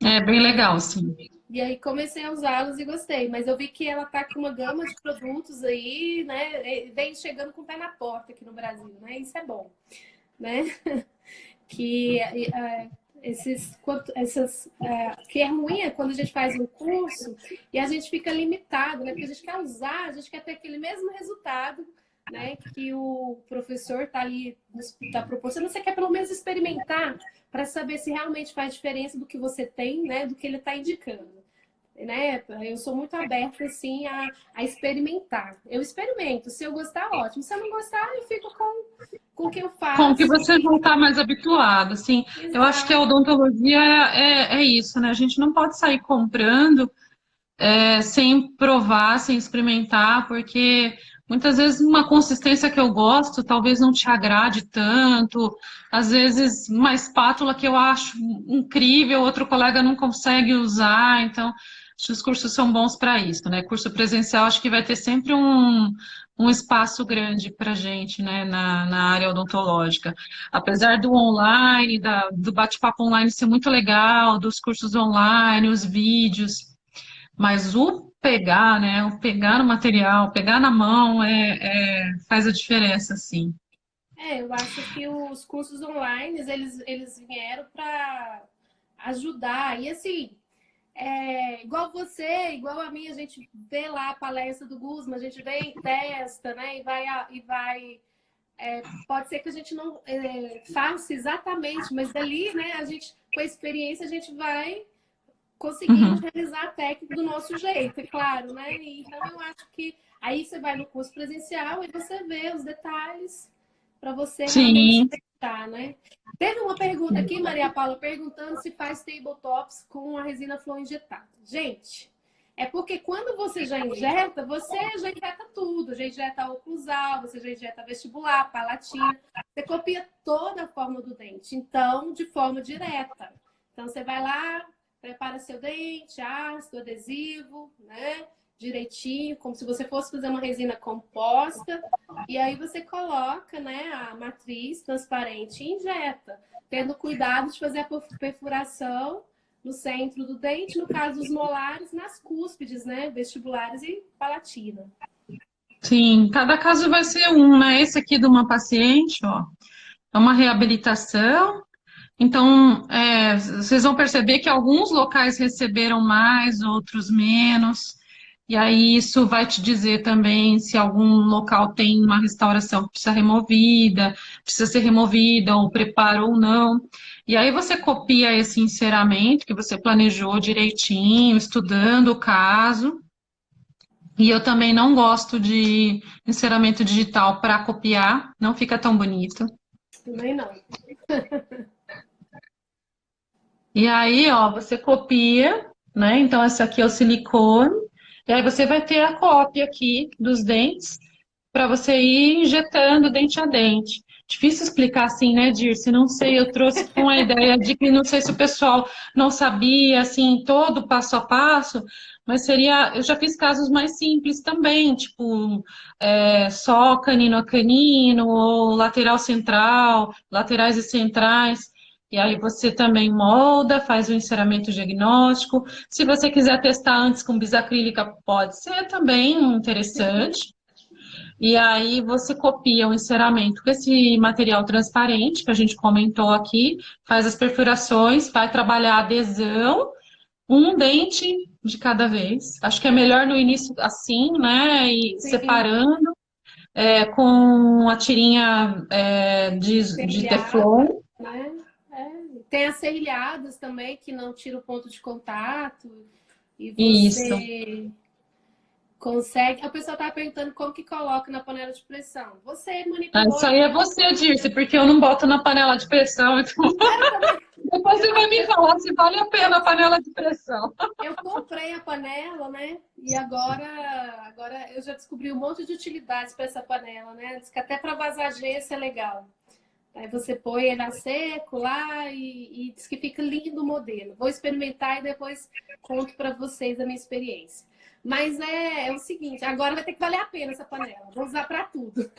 É bem legal, sim.
E aí comecei a usá-los e gostei. Mas eu vi que ela tá com uma gama de produtos aí, né? Vem chegando com o pé na porta aqui no Brasil, né? Isso é bom, né? Que que é ruim é quando a gente faz um curso e a gente fica limitado, né? Porque a gente quer usar, a gente quer ter aquele mesmo resultado, né? Que o professor está ali tá proporcionando. Você quer pelo menos experimentar para saber se realmente faz diferença do que você tem, né? Do que ele está indicando. Né? Eu sou muito aberta assim a experimentar. Eu experimento. Se eu gostar, ótimo. Se eu não gostar, eu fico com o que eu
Com que
faço.
você não está mais habituado, assim. Eu acho que a
Exato.
odontologia é isso, né? A gente não pode sair comprando sem provar, sem experimentar, porque muitas vezes uma consistência que eu gosto talvez não te agrade tanto, às vezes uma espátula que eu acho incrível, outro colega não consegue usar, então Acho que os cursos são bons para isso, né? Curso presencial, acho que vai ter sempre um espaço grande para gente, né, na área odontológica. Apesar do online, do bate-papo online ser muito legal, dos cursos online, os vídeos, mas o pegar, né, o pegar no material, pegar na mão, faz a diferença, sim.
Eu acho que os cursos online, eles vieram para ajudar. E assim, igual você, igual a mim, a gente vê lá a palestra do Guzman, a gente vê e testa, né? Pode ser que a gente não faça exatamente, mas dali, né, a gente, com a experiência, a gente vai conseguindo
Uhum.
realizar a técnica do nosso jeito, é claro, né? Então eu acho que aí você vai no curso presencial e você vê os detalhes para você realmente
Sim.
testar, né? Teve uma pergunta aqui, Maria Paula, perguntando se faz tabletops com a resina flow injetada. Gente, é porque quando você já injeta tudo, já injeta oclusal, você já injeta vestibular, palatina, você copia toda a forma do dente, então, de forma direta. Então, você vai lá, prepara seu dente, ácido, adesivo, né? Direitinho, como se você fosse fazer uma resina composta. E aí você coloca, né, a matriz transparente e injeta, tendo cuidado de fazer a perfuração no centro do dente, no caso dos molares, nas cúspides, né, vestibulares e palatina.
Sim, cada caso vai ser um, né? Esse aqui de uma paciente, ó, é uma reabilitação. Então, vocês vão perceber que alguns locais receberam mais, outros menos. E aí isso vai te dizer também se algum local tem uma restauração que precisa ser removida, ou preparo ou não. E aí você copia esse enceramento que você planejou direitinho, estudando o caso. E eu também não gosto de enceramento digital para copiar, não fica tão bonito.
Também não.
E aí, ó, você copia, né? Então, esse aqui é o silicone. E aí você vai ter a cópia aqui dos dentes para você ir injetando dente a dente. Difícil explicar assim, né, Dirce? Não sei, eu trouxe com a ideia de que não sei se o pessoal não sabia, assim, todo passo a passo, mas seria. Eu já fiz casos mais simples também, tipo, só canino a canino, ou lateral central, laterais e centrais. E aí você também molda, faz o enceramento diagnóstico. Se você quiser testar antes com bisacrílica, pode ser também interessante. E aí você copia o enceramento com esse material transparente que a gente comentou aqui, faz as perfurações, vai trabalhar a adesão, um dente de cada vez. Acho que é melhor no início assim, né? E
Sim,
separando, com a tirinha de
serrilhada,
Teflon.
né? Tem as serrilhadas também, que não tira o ponto de contato. E
Isso.
você consegue. O pessoal estava perguntando como que coloca na panela de pressão. Você
Ah,
manipulou.
isso aí é você, Dirce, porque eu não boto na panela de pressão. Então,
Eu também.
depois
Eu,
você vai me falar se vale a
eu,
pena a panela de pressão.
eu comprei a panela, né? E agora eu já descobri um monte de utilidades para essa panela, né? Diz que até para vazar gesso é legal. Aí você põe ele a seco lá e diz que fica lindo o modelo. Vou experimentar e depois conto para vocês a minha experiência. Mas é o seguinte, agora vai ter que valer a pena essa panela. Vou usar para tudo.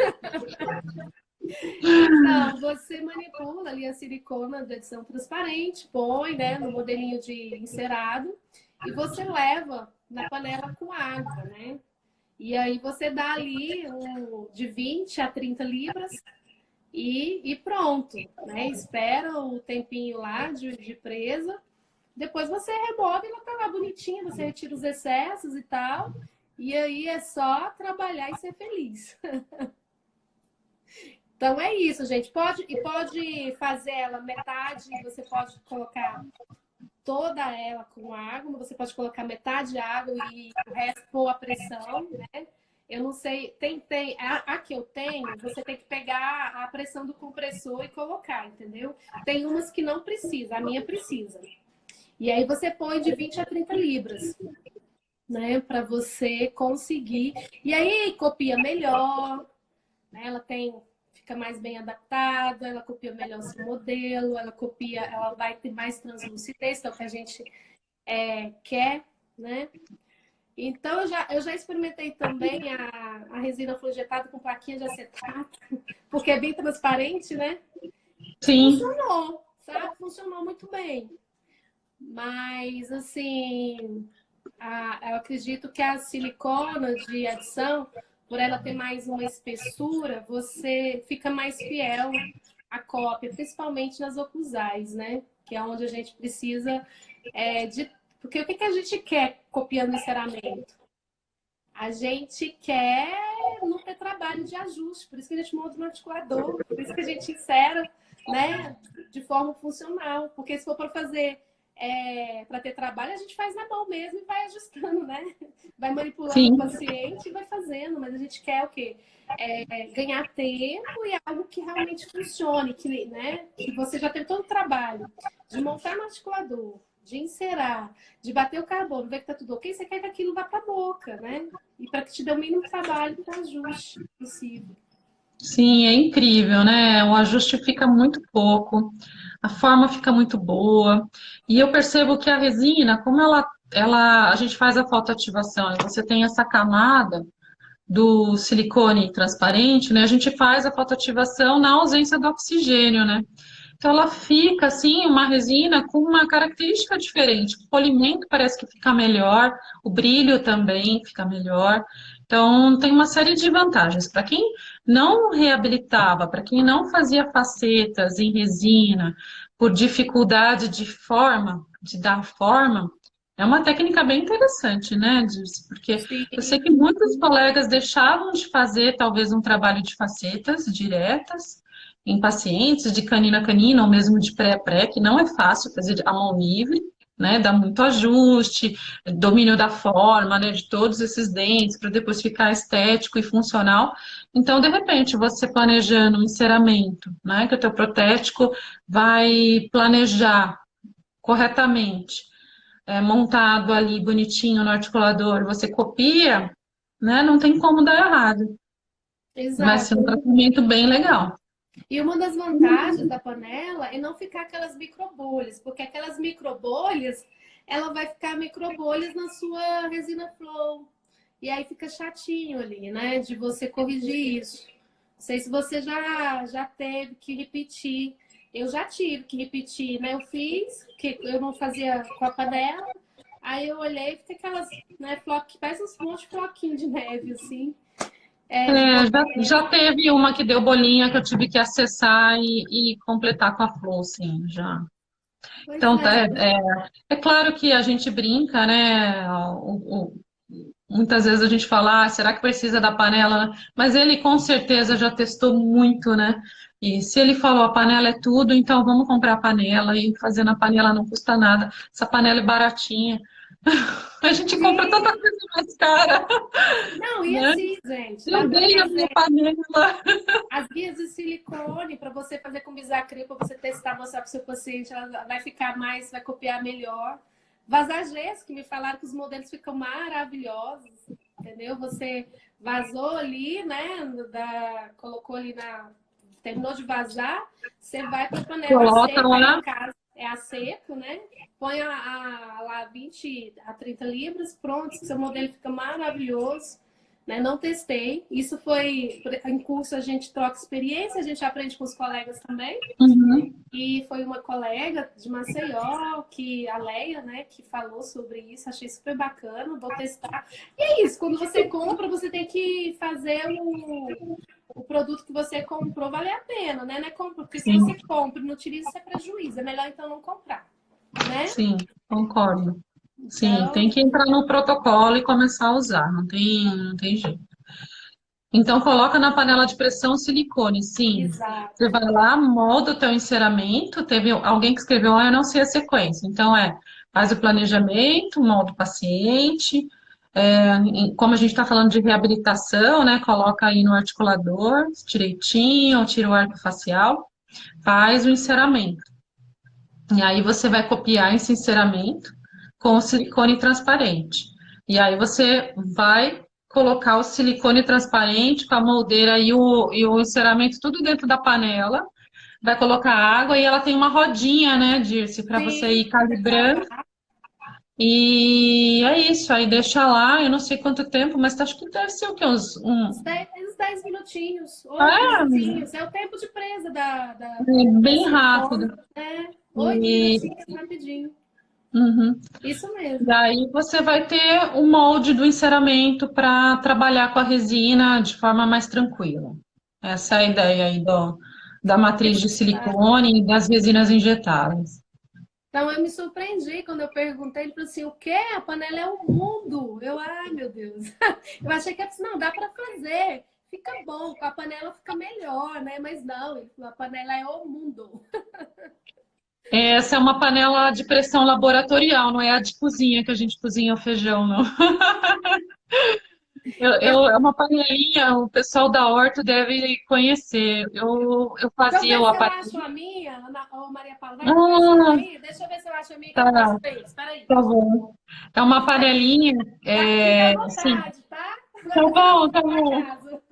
Então, você manipula ali a silicona de edição transparente, põe, né, no modelinho de encerado e você leva na panela com água, né? E aí você dá ali de 20 a 30 libras e pronto, né? Espera o tempinho lá de presa. Depois você remove e ela tá lá bonitinha, você retira os excessos e tal. E aí é só trabalhar e ser feliz. Então é isso, gente. Pode fazer ela metade, você pode colocar toda ela com água, você pode colocar metade água e o resto pôr a pressão, né? Eu não sei, a que eu tenho, você tem que pegar a pressão do compressor e colocar, entendeu? Tem umas que não precisa, a minha precisa. E aí você põe de 20 a 30 libras, né, para você conseguir. E aí copia melhor, né? Fica mais bem adaptada, ela copia melhor o seu modelo, ela vai ter mais translucidez, que é o que a gente quer, né? Então, eu já experimentei também a resina fluoretada com plaquinha de acetato, porque é bem transparente, né?
Sim,
Funcionou, sabe? Funcionou muito bem. Mas, assim, eu acredito que a silicona de adição, por ela ter mais uma espessura, você fica mais fiel à cópia, principalmente nas oclusais, né? Que é onde a gente precisa de. Porque o que a gente quer copiando o enceramento? A gente quer não ter trabalho de ajuste, por isso que a gente monta um articulador, por isso que a gente insera, né, de forma funcional. Porque se for para fazer para ter trabalho, a gente faz na mão mesmo e vai ajustando, né? Vai manipulando o
sim,
paciente e vai fazendo, mas a gente quer o quê? Ganhar tempo e algo que realmente funcione, que, né, que você já teve todo o trabalho de montar no articulador, de inserar, de bater o carbono, ver que tá tudo ok, você quer que aquilo vá para a boca, né? E para que te dê o mínimo trabalho para ajuste possível.
sim, é incrível, né? O ajuste fica muito pouco, a forma fica muito boa. E eu percebo que a resina, como a gente faz a fotoativação, e você tem essa camada do silicone transparente, né? A gente faz a fotoativação na ausência do oxigênio, né? Então ela fica assim, uma resina com uma característica diferente. O polimento parece que fica melhor, o brilho também fica melhor. Então tem uma série de vantagens. Para quem não reabilitava, para quem não fazia facetas em resina, por dificuldade de forma, de dar forma, é uma técnica bem interessante, né, Dirce? Porque eu sei que
Sim,
muitos colegas deixavam de fazer talvez um trabalho de facetas diretas em pacientes de canino a canino, ou mesmo de pré a pré, que não é fácil fazer a mão livre, né? Dá muito ajuste, domínio da forma, né? De todos esses dentes, para depois ficar estético e funcional. Então, de repente, você planejando um enceramento, né? Que o teu protético vai planejar corretamente, montado ali bonitinho no articulador, você copia, né? Não tem como dar errado. Vai ser um
exato.
tratamento bem legal.
E uma das vantagens da panela é não ficar aquelas microbolhas, porque aquelas microbolhas, ela vai ficar microbolhas na sua resina flow. E aí fica chatinho ali, né? De você corrigir isso. Não sei se você já teve que repetir. Eu já tive que repetir, né? Eu fiz, que eu não fazia com a panela. Aí eu olhei e fica aquelas, né, parece um monte de floquinho de neve, assim. De
Já teve uma que deu bolinha que eu tive que acessar e completar com a flor, sim, já.
Pois
Então,
é.
é claro que a gente brinca, né? Muitas vezes a gente fala, será que precisa da panela? Mas ele com certeza já testou muito, né? E se ele falou a panela é tudo, então vamos comprar a panela e fazer na panela não custa nada. Essa panela é baratinha. A gente compra tanta
Sim.
coisa mais cara,
Não, e
né?
assim, gente,
Eu
dando
dei a minha
exemplo,
panela.
as guias de silicone para você fazer com bisacria, para você testar, mostrar para o seu paciente, ela vai ficar mais, vai copiar melhor. Vazar gesso, que me falaram que os modelos ficam maravilhosos, entendeu? Você vazou ali, né? Colocou ali terminou de vazar, você vai para a panela
Coloca
seca, aí
lá.
no caso é a seco, né? Põe lá 20 a 30 libras, pronto, seu modelo fica maravilhoso. Né? Não testei. Isso foi em curso, a gente troca experiência, a gente aprende com os colegas também.
Uhum.
E foi uma colega de Maceió, a Leia, né, que falou sobre isso. Achei super bacana, vou testar. E é isso, quando você compra, você tem que fazer o produto que você comprou valer a pena, né? Não é porque se
Sim,
você compra e não utiliza, isso é prejuízo. É melhor então não comprar, né?
sim, concordo. Sim, tem
Então,
que entrar no protocolo e começar a usar, não tem jeito. Então, coloca na panela de pressão silicone, sim. Você
exato.
vai lá, molda o teu enceramento. Teve alguém que escreveu, eu não sei a sequência. Então, faz o planejamento, molda o paciente. Como a gente está falando de reabilitação, né? Coloca aí no articulador direitinho, tira o arco facial, faz o enceramento. E aí você vai copiar esse enceramento com o silicone transparente. E aí você vai colocar o silicone transparente com a moldeira e o enceramento tudo dentro da panela. Vai colocar água e ela tem uma rodinha, né, Dirce, para você
Sim,
ir
fica
calibrando.
devagar.
E é isso, aí deixa lá, eu não sei quanto tempo, mas acho que deve ser o quê?
Uns 10 minutinhos, ou
Ah,
15. É o tempo de presa
é
da
bem rápido.
silicone, né? 8
E,
minutinhos, rapidinho.
uhum.
Isso
E
mesmo.
aí você vai ter o molde do enceramento para trabalhar com a resina de forma mais tranquila. Essa é a ideia aí da matriz de silicone e das resinas injetáveis.
Então eu me surpreendi quando eu perguntei, ele falou assim, o quê? A panela é o mundo. Eu, ai meu Deus. Eu achei que não, dá para fazer. Fica bom, com a panela fica melhor, né? Mas não, ele falou, a panela é o mundo.
Essa é uma panela de pressão laboratorial, não é a de cozinha que a gente cozinha o feijão, não. É uma panelinha, o pessoal da Horto deve conhecer. Eu
Deixa eu
fazia
ver
o
se eu
aparelho.
acho a minha. Ô, Maria Paula, vai conversando
Ah,
aí. Deixa eu ver se eu acho a minha que eu
tá,
postei. Espera aí.
tá bom. É uma panelinha,
Fica à
sim.
vontade, tá?
Tá
Agora você vai
bom,
para
tá
sua
bom.
casa.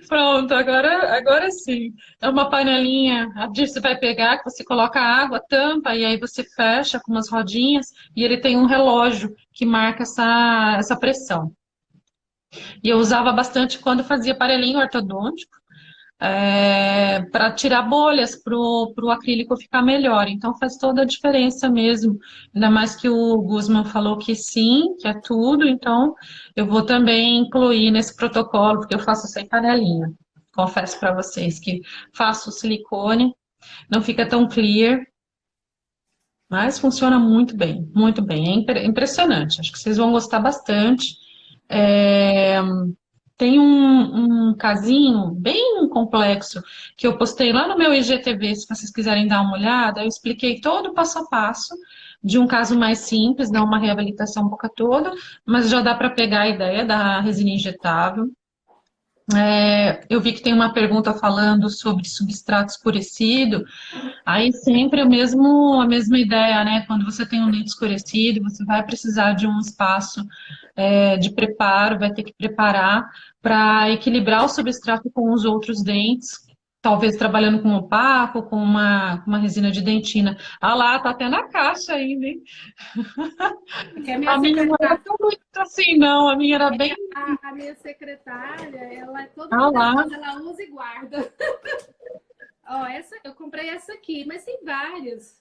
Pronto, agora sim. É uma panelinha, a você vai pegar, que você coloca água, tampa, e aí você fecha com umas rodinhas, e ele tem um relógio que marca essa pressão. E eu usava bastante quando fazia aparelhinho ortodôntico, para tirar bolhas, para o acrílico ficar melhor. Então faz toda a diferença mesmo. Ainda mais que o Guzman falou que sim, que é tudo, então eu vou também incluir nesse protocolo, porque eu faço sem panelinha. Confesso para vocês que faço silicone, não fica tão clear, mas funciona muito bem, muito bem. É impressionante. Acho que vocês vão gostar bastante. É, tem um casinho bem complexo que eu postei lá no meu IGTV, se vocês quiserem dar uma olhada. Eu expliquei todo o passo a passo de um caso mais simples, não uma reabilitação boca toda, mas já dá para pegar a ideia da resina injetável. Eu vi que tem uma pergunta falando sobre substrato escurecido. Aí sempre a mesma ideia, né? Quando você tem um dente escurecido, você vai precisar de um espaço de preparo, vai ter que preparar para equilibrar o substrato com os outros dentes, talvez trabalhando com opaco, com uma resina de dentina. Ah lá, tá até na caixa ainda, hein?
Porque a minha
A minha não era
secretária,
tão muito assim, não. A minha era bem.
a minha secretária, ela é toda
Ah lá.
cuidadosa, ela usa e guarda. Ó, eu comprei essa aqui, mas tem várias.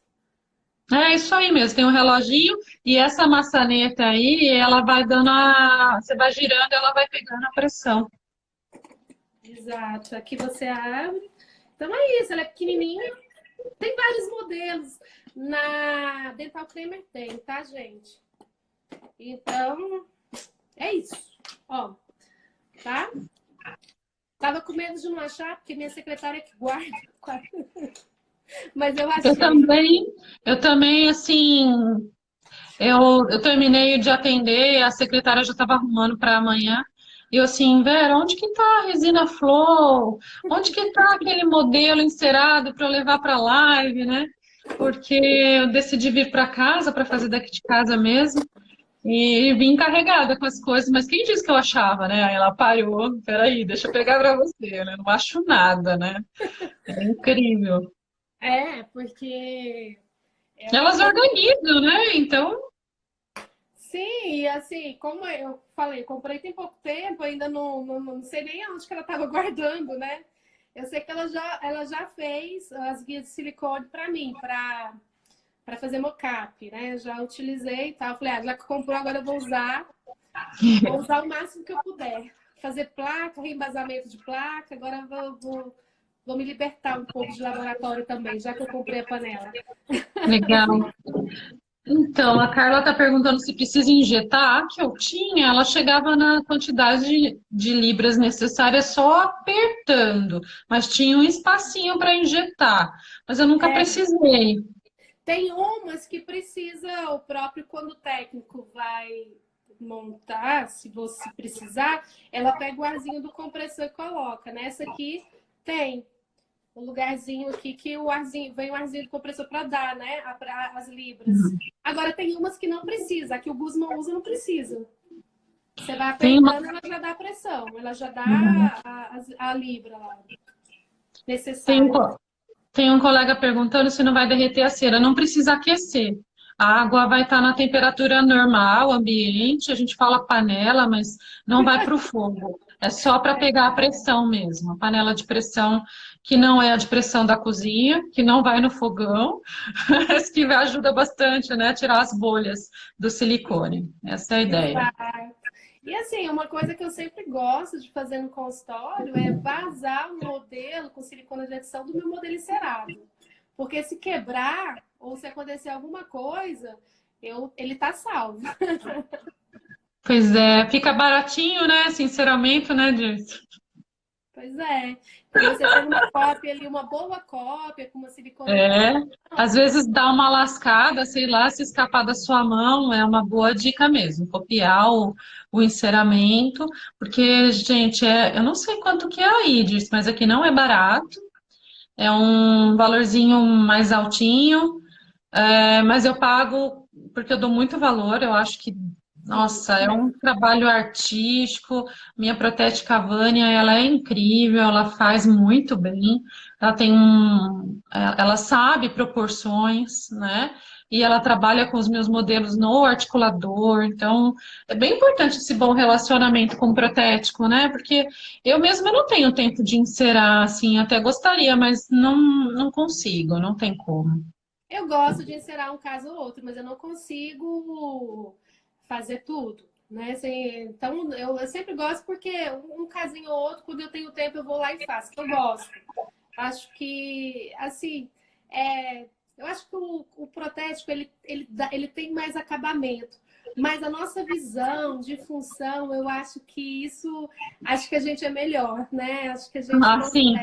É isso aí mesmo, tem um reloginho e essa maçaneta aí, ela vai dando Você vai girando, ela vai pegando a pressão.
Exato. Aqui você abre. Então é isso, ela é pequenininha. Tem vários modelos. Na Dental Creamer tem, tá, gente? Então, é isso. Ó, tá? Tava com medo de não achar, porque minha secretária que guarda. Mas eu
Eu
achei.
também, eu também, assim, eu terminei de atender, a secretária já estava arrumando para amanhã. E eu assim, Vera, onde que tá a resina Flow? Onde que tá aquele modelo encerado para eu levar para a live, né? Porque eu decidi vir para casa para fazer daqui de casa mesmo. E vim carregada com as coisas, mas quem disse que eu achava, né? Aí ela parou, peraí, deixa eu pegar para você, né? Não acho nada, né? É incrível.
É, porque é uma
Elas
coisa.
organizam, né? Então,
Sim, e assim, como eu falei, comprei tem pouco tempo, ainda não sei nem onde que ela estava guardando, né? Eu sei que ela já fez as guias de silicone para mim, para fazer mocap, né? Já utilizei e tal. Falei, já que comprou, agora eu vou usar o máximo que eu puder. Fazer placa, reembasamento de placa, agora eu vou me libertar um pouco de laboratório também, já que eu comprei a panela.
legal. Então, a Carla está perguntando se precisa injetar. A que eu tinha, ela chegava na quantidade de libras necessárias só apertando, mas tinha um espacinho para injetar. Mas eu nunca
É,
precisei.
tem umas que precisa, o próprio, quando o técnico vai montar, se você precisar, ela pega o arzinho do compressor e coloca. Nessa aqui tem um lugarzinho aqui que vem o arzinho do compressor para dar, né? As libras. Agora tem umas que não precisa, a que o Guzman usa não precisa. Você vai
Tem uma,
apertando, ela já dá pressão, ela já dá a libra lá,
tem um,
necessária.
co- tem um colega perguntando se não vai derreter a cera. Não precisa aquecer. A água vai estar na temperatura normal, ambiente, a gente fala panela, mas não vai para o fogo. É só para pegar a pressão mesmo. A panela de pressão que não é a de pressão da cozinha, que não vai no fogão, mas que ajuda bastante, né, a tirar as bolhas do silicone. Essa é a ideia.
Exato. E assim, uma coisa que eu sempre gosto de fazer no consultório é vazar o modelo com silicone de adição do meu modelo encerado. Porque se quebrar ou se acontecer alguma coisa, ele tá salvo.
Pois é, fica baratinho, né? Sinceramente, né, Dirce?
Pois é. Então você tem uma cópia ali, uma boa cópia com uma silicone de
É,
adição.
às vezes dá uma lascada, sei lá, se escapar da sua mão, é uma boa dica mesmo, copiar o enceramento, porque, gente, eu não sei quanto que é aí, Dirce, mas aqui não é barato, é um valorzinho mais altinho, mas eu pago porque eu dou muito valor, eu acho que,
Sim.
nossa, é um trabalho artístico. Minha Protética Vânia, ela é incrível, ela faz muito bem. Ela tem ela sabe proporções, né? E ela trabalha com os meus modelos no articulador, então é bem importante esse bom relacionamento com o protético, né? Porque eu mesma não tenho tempo de encerar, assim, até gostaria, mas não consigo, não tem como.
Eu gosto de encerar um caso ou outro, mas eu não consigo fazer tudo, né? Assim, então, eu sempre gosto porque um casinho ou outro, quando eu tenho tempo, eu vou lá e faço, que eu gosto. Acho que, assim, eu acho que o protético, ele tem mais acabamento. Mas a nossa visão de função, eu acho que acho que a gente é melhor, né? Acho que
Ah, sim.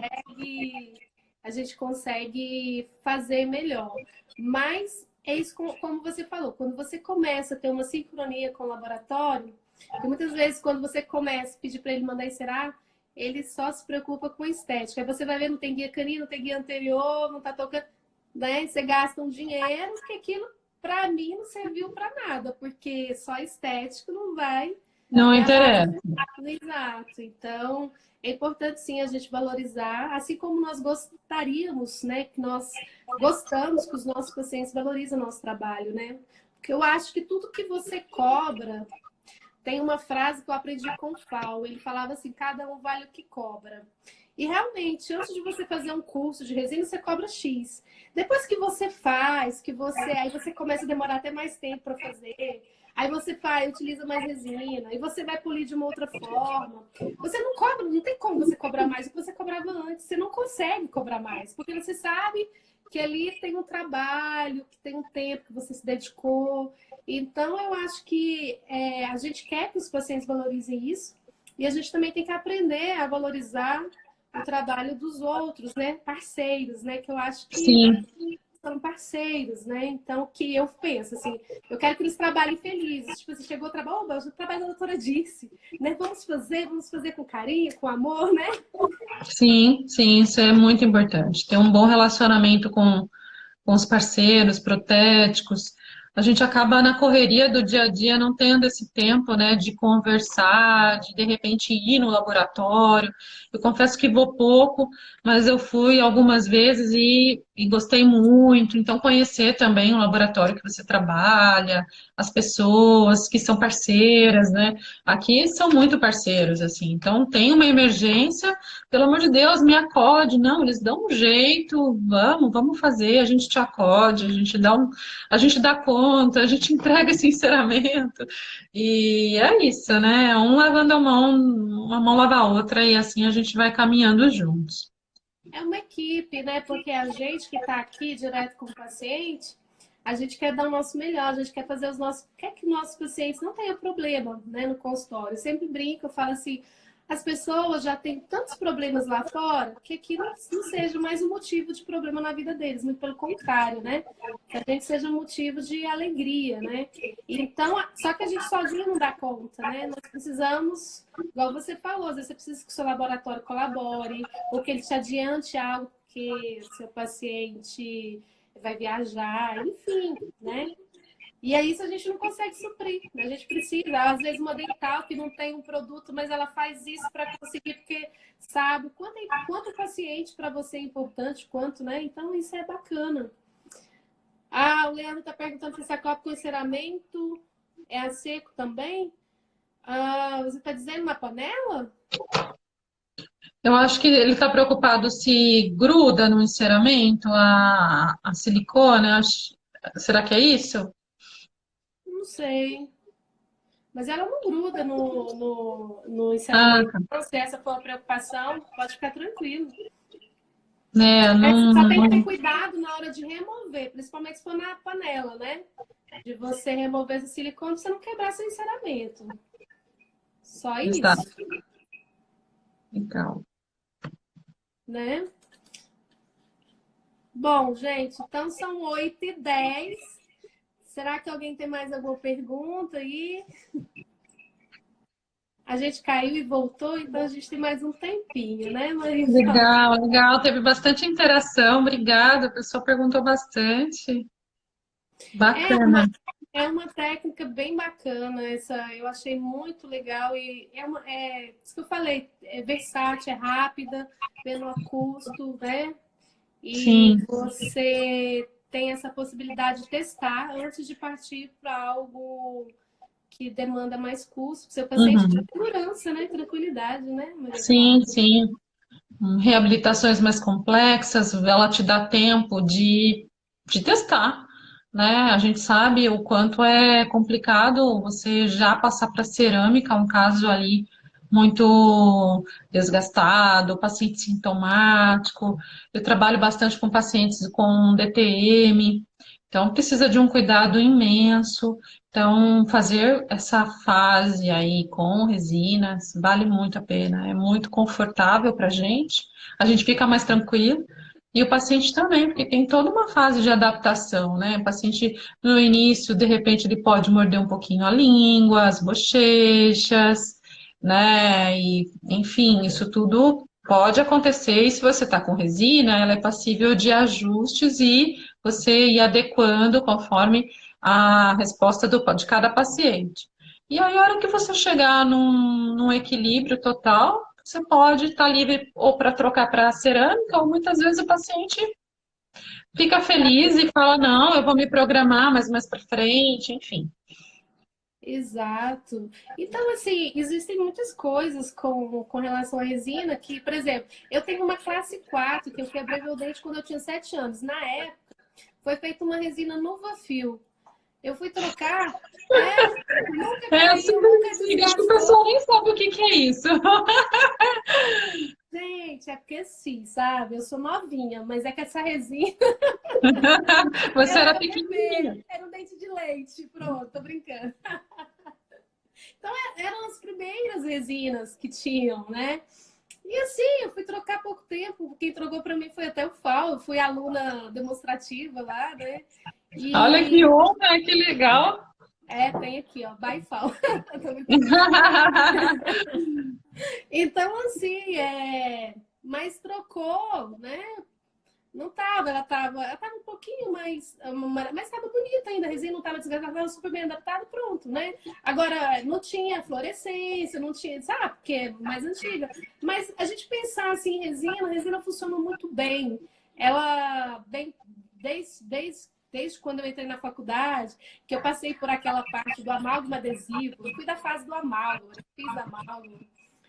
a gente consegue fazer melhor. Mas é isso como você falou, quando você começa a ter uma sincronia com o laboratório, porque muitas vezes quando você começa a pedir para ele mandar encerar, ele só se preocupa com a estética. Aí você vai ver, não tem guia canino, não tem guia anterior, não tá tocando, né? Você gasta um dinheiro que aquilo para mim não serviu para nada, porque só estético não vai
Não
levar
interessa.
no exato. Então, é importante sim a gente valorizar, assim como nós gostaríamos, né, que nós gostamos que os nossos pacientes valorizem o nosso trabalho, né? Porque eu acho que tudo que você cobra, tem uma frase que eu aprendi com o Fal, ele falava assim, cada um vale o que cobra. E realmente, antes de você fazer um curso de resina, você cobra X. Depois que você faz, aí você começa a demorar até mais tempo para fazer. Aí você faz, utiliza mais resina, e você vai polir de uma outra forma. Você não cobra, não tem como você cobrar mais do que você cobrava antes. Você não consegue cobrar mais, porque você sabe que ali tem um trabalho, que tem um tempo que você se dedicou. Então, eu acho que a gente quer que os pacientes valorizem isso, e a gente também tem que aprender a valorizar o trabalho dos outros, né? Parceiros, né? Que eu acho que
Sim,
são parceiros, né? Então, que eu penso assim, eu quero que eles trabalhem felizes. Tipo, você chegou ao trabalho, oh, o trabalho da doutora disse, né? Vamos fazer com carinho, com amor, né?
sim, isso é muito importante. Ter um bom relacionamento com os parceiros, protéticos. A gente acaba na correria do dia a dia não tendo esse tempo, né, de conversar, de repente ir no laboratório. Eu confesso que vou pouco, mas eu fui algumas vezes e gostei muito. Então, conhecer também o laboratório que você trabalha, as pessoas que são parceiras, né? Aqui são muito parceiros, assim. Então, tem uma emergência, pelo amor de Deus, me acode. Não, eles dão um jeito, vamos fazer, a gente te acode, a gente dá conta, a gente entrega esse enceramento. E é isso, né? Um lavando a mão, uma mão lava a outra, e assim a gente vai caminhando juntos.
É uma equipe, né? Porque a gente que está aqui direto com o paciente, a gente quer dar o nosso melhor, a gente quer fazer quer que nossos pacientes não tenham problema, né, no consultório. Eu sempre brinco, eu falo assim, as pessoas já têm tantos problemas lá fora que aqui não seja mais um motivo de problema na vida deles, muito pelo contrário, né? Que a gente seja um motivo de alegria, né? Então, só que a gente sozinho não dá conta, né? Nós precisamos, igual você falou, às vezes você precisa que o seu laboratório colabore, ou que ele te adiante algo que seu paciente vai viajar, enfim, né? E é isso a gente não consegue suprir, né? A gente precisa, às vezes, uma dental que não tem um produto, mas ela faz isso para conseguir, porque sabe quanto o paciente para você é importante, quanto, né? Então, isso é bacana. Ah, o Leandro está perguntando se essa copa com enceramento é a seco também. Ah, você está dizendo na panela?
Eu acho que ele está preocupado se gruda no enceramento a silicone. Será que é isso?
Não sei. Mas ela não gruda no
Ah,
enceramento. Então, se essa for a preocupação, pode ficar tranquilo.
né,
É, você
não,
só tem que ter
não
cuidado na hora de remover, principalmente se for na panela, né? De você remover esse silicone para você não quebrar seu enceramento. Só
está
isso,
legal.
né? Bom, gente, então são 8h10. Será que alguém tem mais alguma pergunta aí? A gente caiu e voltou, então a gente tem mais um tempinho, né, Maria?
Legal, legal. Teve bastante interação. Obrigada. O pessoal perguntou bastante.
É
Bacana.
uma, é uma técnica bem bacana, essa eu achei muito legal e é isso que eu falei, é versátil, é rápida, menor custo, né? E
Sim.
você tem essa possibilidade de testar antes de partir para algo que demanda mais custo, seu paciente ter
Uhum.
segurança, né? Tranquilidade, né, Maria
Sim,
Clara?
sim. Reabilitações mais complexas, ela te dá tempo de testar, né? A gente sabe o quanto é complicado você já passar para cerâmica, um caso ali muito desgastado, paciente sintomático. Eu trabalho bastante com pacientes com DTM, então precisa de um cuidado imenso. Então, fazer essa fase aí com resinas vale muito a pena, é muito confortável para a gente fica mais tranquilo, e o paciente também, porque tem toda uma fase de adaptação, né? O paciente, no início, de repente, ele pode morder um pouquinho a língua, as bochechas, né? E, enfim, isso tudo pode acontecer, e se você está com resina, ela é passível de ajustes e você ir adequando conforme a resposta de cada paciente. E aí, a hora que você chegar num equilíbrio total, você pode estar livre ou para trocar para cerâmica, ou muitas vezes o paciente fica feliz e fala: não, eu vou me programar mais para frente, enfim.
Exato. Então, assim, existem muitas coisas com relação à resina que, por exemplo, eu tenho uma classe 4 que eu quebrei meu dente quando eu tinha 7 anos. Na época, foi feita uma resina Novafil. Eu fui trocar, nunca
É
caiu,
super
nunca
antiga, acho que o pessoal
desgastou.
nem sabe o que que é isso.
Gente, é porque sim, sabe? Eu sou novinha, mas é que essa resina,
Você
ela
era
era vermelha,
pequenininha.
era um dente de leite. Pronto, tô brincando. Então, eram as primeiras resinas que tinham, né? E assim, eu fui trocar há pouco tempo. Quem trocou para mim foi até o FAO. Eu fui aluna demonstrativa lá, né?
Olha que
E
honra, que legal.
tem aqui, ó, by FAO. Então, assim, mas trocou, né? Não tava, ela tava um pouquinho mais, mas tava bonita ainda, a resina não tava desgastada, tava super bem adaptada, pronto, né? Agora, não tinha fluorescência, não tinha, sabe, porque é mais antiga. Mas a gente pensar assim, a resina funciona muito bem. Ela, bem, desde quando eu entrei na faculdade, que eu passei por aquela parte do amálgama adesivo, eu fui da fase do amálgama, eu fiz amálgama.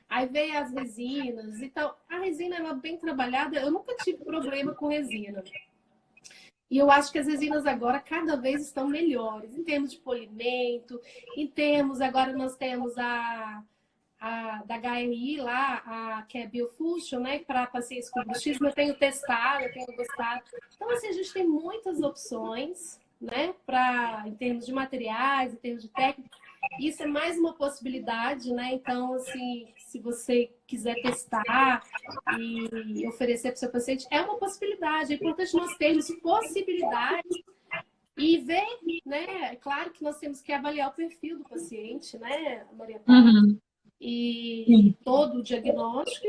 Aí veio as resinas. Então, a resina, ela bem trabalhada, eu nunca tive problema com resina. E eu acho que as resinas agora cada vez estão melhores, em termos de polimento, em termos, agora nós temos a da HRI lá, que é Biofusion, né, para pacientes com bruxismo, eu tenho testado, eu tenho gostado. Então, assim, a gente tem muitas opções, né, em termos de materiais, em termos de técnica. Isso é mais uma possibilidade, né? Então, assim, se você quiser testar e oferecer para o seu paciente, é uma possibilidade. É importante nós termos possibilidades e ver, né? É claro que nós temos que avaliar o perfil do paciente, né, Maria Clara?
Uhum,
E
sim.
todo o diagnóstico,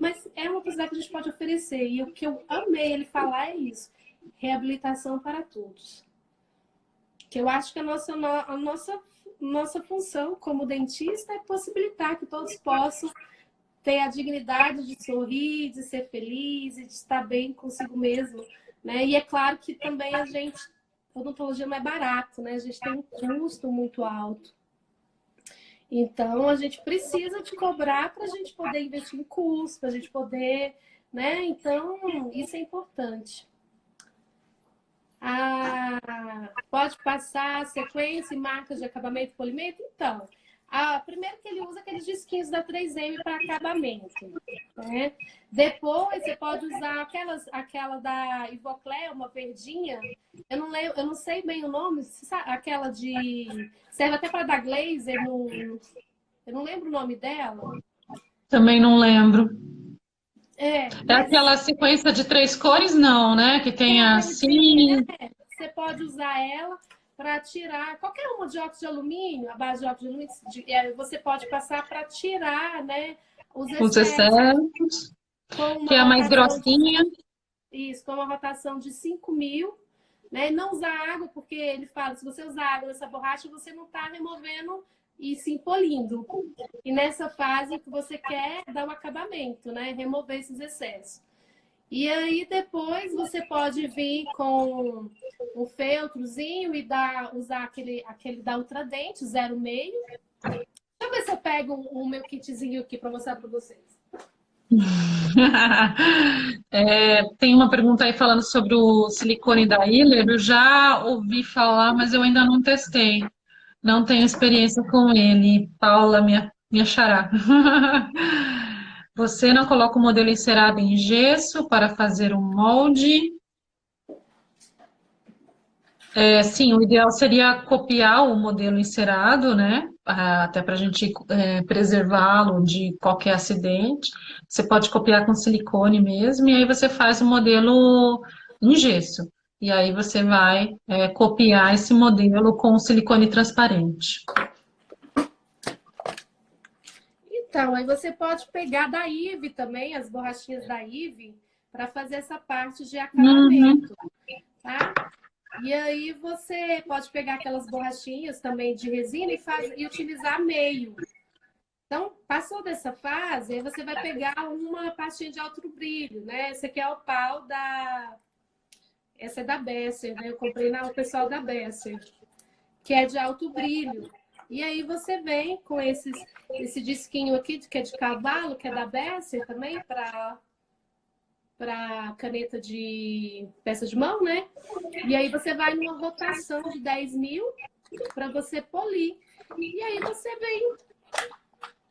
mas é uma possibilidade que a gente pode oferecer. E o que eu amei ele falar é isso: reabilitação para todos. Que eu acho que a nossa função como dentista é possibilitar que todos possam ter a dignidade de sorrir, de ser feliz e de estar bem consigo mesmo, né? E é claro que também a gente odontologia não é barato, né? A gente tem um custo muito alto. Então, a gente precisa de cobrar para a gente poder investir em curso, para a gente poder, né? Então, isso é importante. Pode passar sequência e marcas de acabamento e polimento? Então, primeiro que ele usa aqueles disquinhos da 3M para acabamento, né? Depois você pode usar aquela da Ivoclé, uma verdinha. Eu não lembro, eu não sei bem o nome, aquela de serve até para dar glazer, eu não lembro o nome dela.
Também não lembro.
É,
É
mas
aquela sequência de 3 cores, não, né? Que tem
a
assim.
verdinha, você pode usar ela para tirar qualquer uma de óxido de alumínio, a base de óxido de alumínio, você pode passar para tirar, né, os
Os
excessos
excessos,
com
que
uma
é a mais
rotação
grossinha.
isso, com uma rotação de 5.000, né? Não usar água, porque ele fala, se você usar água nessa borracha, você não está removendo e sim polindo. E nessa fase que você quer dar um acabamento, né? Remover esses excessos. E aí depois você pode vir com um feltrozinho e usar aquele da Ultradente, 0,5. Deixa eu ver se eu pego o meu kitzinho aqui para mostrar para vocês.
Tem uma pergunta aí falando sobre o silicone da Hiller. Eu já ouvi falar, mas eu ainda não testei. Não tenho experiência com ele. Paula, minha xará. Você não coloca o modelo encerado em gesso para fazer um molde? Sim, o ideal seria copiar o modelo encerado, né? Até para a gente preservá-lo de qualquer acidente. Você pode copiar com silicone mesmo, e aí você faz o modelo em gesso. E aí você vai copiar esse modelo com silicone transparente.
Então, aí você pode pegar da Ive também, as borrachinhas da Ive, para fazer essa parte de acabamento, tá? E aí você pode pegar aquelas borrachinhas também de resina e utilizar meio. Então, passou dessa fase, aí você vai pegar uma pastinha de alto brilho, né? Esse aqui é o pau da... Essa é da Besser, né? Eu comprei o pessoal da Besser, que é de alto brilho. E aí você vem com esse disquinho aqui, que é de cavalo, que é da Besser também, para caneta de peça de mão, né? E aí você vai numa rotação de 10.000 para você polir. E aí você vem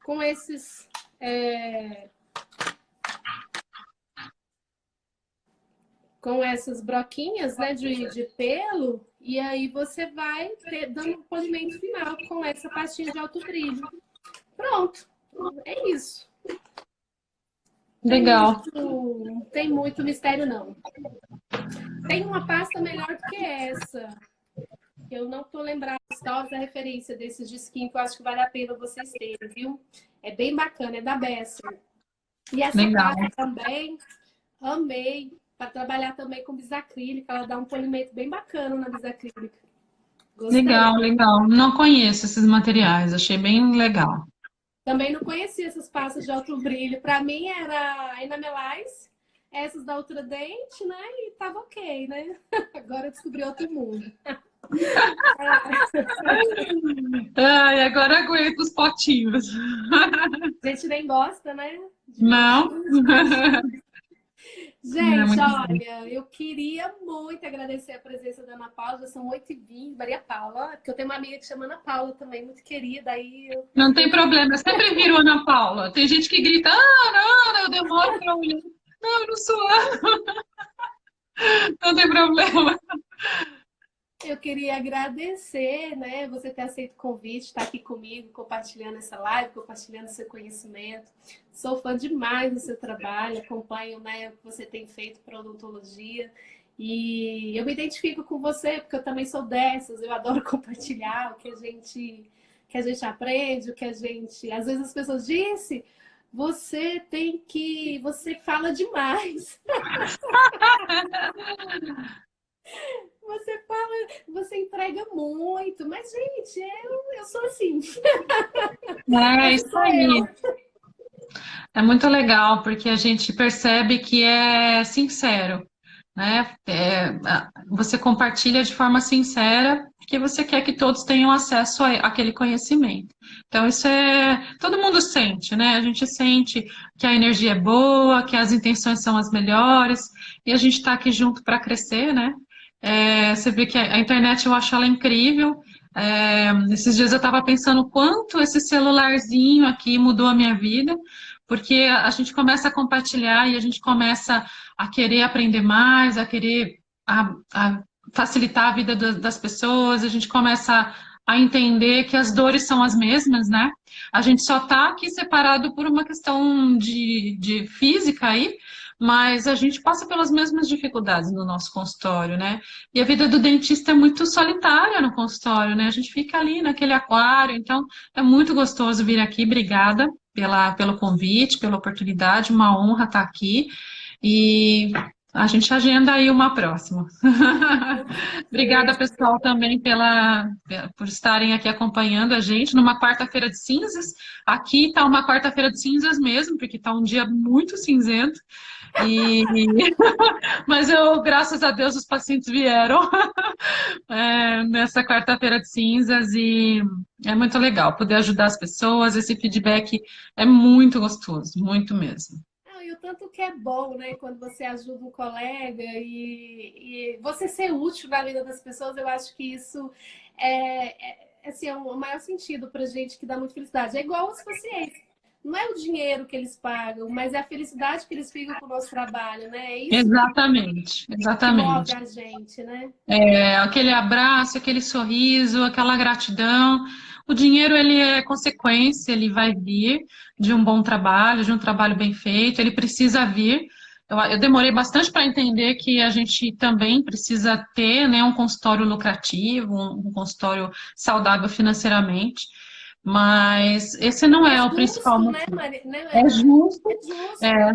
com esses... com essas broquinhas, né, de pelo, e aí você vai dando um polimento final com essa pastinha de alto brilho. Pronto, é isso.
Legal.
Não tem muito mistério, não. Tem uma pasta melhor do que essa. Eu não estou lembrando da referência desses disquinhos, que eu acho que vale a pena vocês terem, viu? É bem bacana, é da Besser. E essa
Legal.
pasta também, amei. Para trabalhar também com bisacrílica, ela dá um polimento bem bacana na bisacrílica. Gostei.
Legal, legal. Não conheço esses materiais, achei bem legal.
Também não conhecia essas pastas de alto brilho. Para mim era a Enamelize, essas da Ultradente, né? E tava ok, né? Agora eu descobri outro mundo.
Ai, agora aguento os potinhos.
A gente nem gosta, né?
Não?
Gente,
Muito bom.
olha, eu queria muito agradecer a presença da Ana Paula, já são 8h20, Maria Paula, porque eu tenho uma amiga que chama Ana Paula também, muito querida, aí eu...
Não tem problema, eu sempre viro Ana Paula. Tem gente que grita, não, eu demoro para olhar. Não, eu não sou Ana. Não tem problema.
Eu queria agradecer, né, você ter aceito o convite, estar aqui comigo, compartilhando essa live, compartilhando seu conhecimento. Sou fã demais do seu trabalho, acompanho, né, o que você tem feito para odontologia. E eu me identifico com você, porque eu também sou dessas, eu adoro compartilhar o que a gente aprende, o que a gente... Às vezes as pessoas dizem, você fala demais. Você fala, você entrega muito, mas, gente, eu sou assim.
É
Essa
isso
sou
aí.
eu.
É muito legal, porque a gente percebe que é sincero. né? Você compartilha de forma sincera, porque você quer que todos tenham acesso àquele conhecimento. Então, isso todo mundo sente, né? A gente sente que a energia é boa, que as intenções são as melhores, e a gente está aqui junto para crescer, né? Você vê que a internet eu acho ela incrível. Esses dias eu estava pensando o quanto esse celularzinho aqui mudou a minha vida, porque a gente começa a compartilhar e a gente começa a querer aprender mais, a querer a facilitar a vida das pessoas, a gente começa a entender que as dores são as mesmas, né? A gente só está aqui separado por uma questão de física aí, mas a gente passa pelas mesmas dificuldades no nosso consultório, né? E a vida do dentista é muito solitária no consultório, né? A gente fica ali naquele aquário, então é muito gostoso vir aqui. Obrigada pelo convite, pela oportunidade, uma honra estar aqui. E a gente agenda aí uma próxima. Obrigada, pessoal, também por estarem aqui acompanhando a gente numa quarta-feira de cinzas. Aqui está uma quarta-feira de cinzas mesmo, porque está um dia muito cinzento. E... Mas graças a Deus, os pacientes vieram nessa quarta-feira de cinzas e é muito legal poder ajudar as pessoas. Esse feedback é muito gostoso, muito mesmo.
E o tanto que é bom, né? Quando você ajuda um colega e você ser útil na vida das pessoas, eu acho que isso assim, é o maior sentido pra gente, que dá muita felicidade. É igual os pacientes. Não é o dinheiro que eles pagam, mas é a felicidade que eles ficam com o nosso trabalho, né? É isso
Exatamente,
que move
exatamente.
a gente, né?
Aquele abraço, aquele sorriso, aquela gratidão. O dinheiro, ele é consequência, ele vai vir de um bom trabalho, de um trabalho bem feito, ele precisa vir. Eu demorei bastante para entender que a gente também precisa ter, né, um consultório lucrativo, um consultório saudável financeiramente, mas esse não
É
é o principal
justo, né,
motivo.
né,
É
Ana?
justo,
É justo.
é,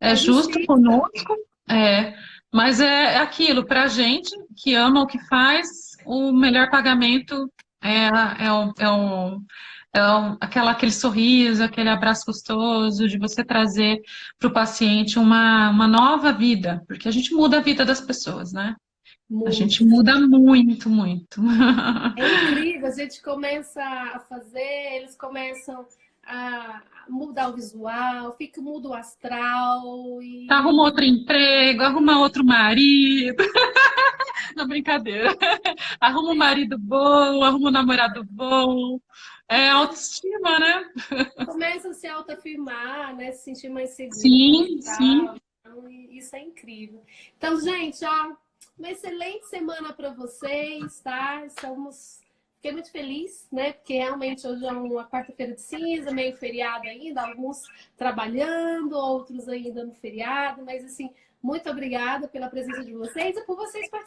é
É
justo
justiça.
conosco, mas é aquilo, para a gente que ama o que faz, o melhor pagamento aquele sorriso, aquele abraço gostoso, de você trazer para o paciente uma nova vida, porque a gente muda a vida das pessoas, né? A gente
Muito.
muda muito, muito.
É incrível, a gente começa a fazer, eles começam a mudar o visual, muda o astral
Arruma outro emprego, arruma outro marido. Não, brincadeira. Arruma um marido bom, arruma um namorado bom. É autoestima, né?
começam a se autoafirmar, né? Se sentir mais seguros e
Sim, sim.
tal. Então, isso é incrível. Então, gente, ó, uma excelente semana para vocês, tá? Fiquei muito feliz, né? Porque realmente hoje é uma quarta-feira de cinza, meio feriado ainda, alguns trabalhando, outros ainda no feriado, mas assim, muito obrigada pela presença de vocês e por vocês participarem.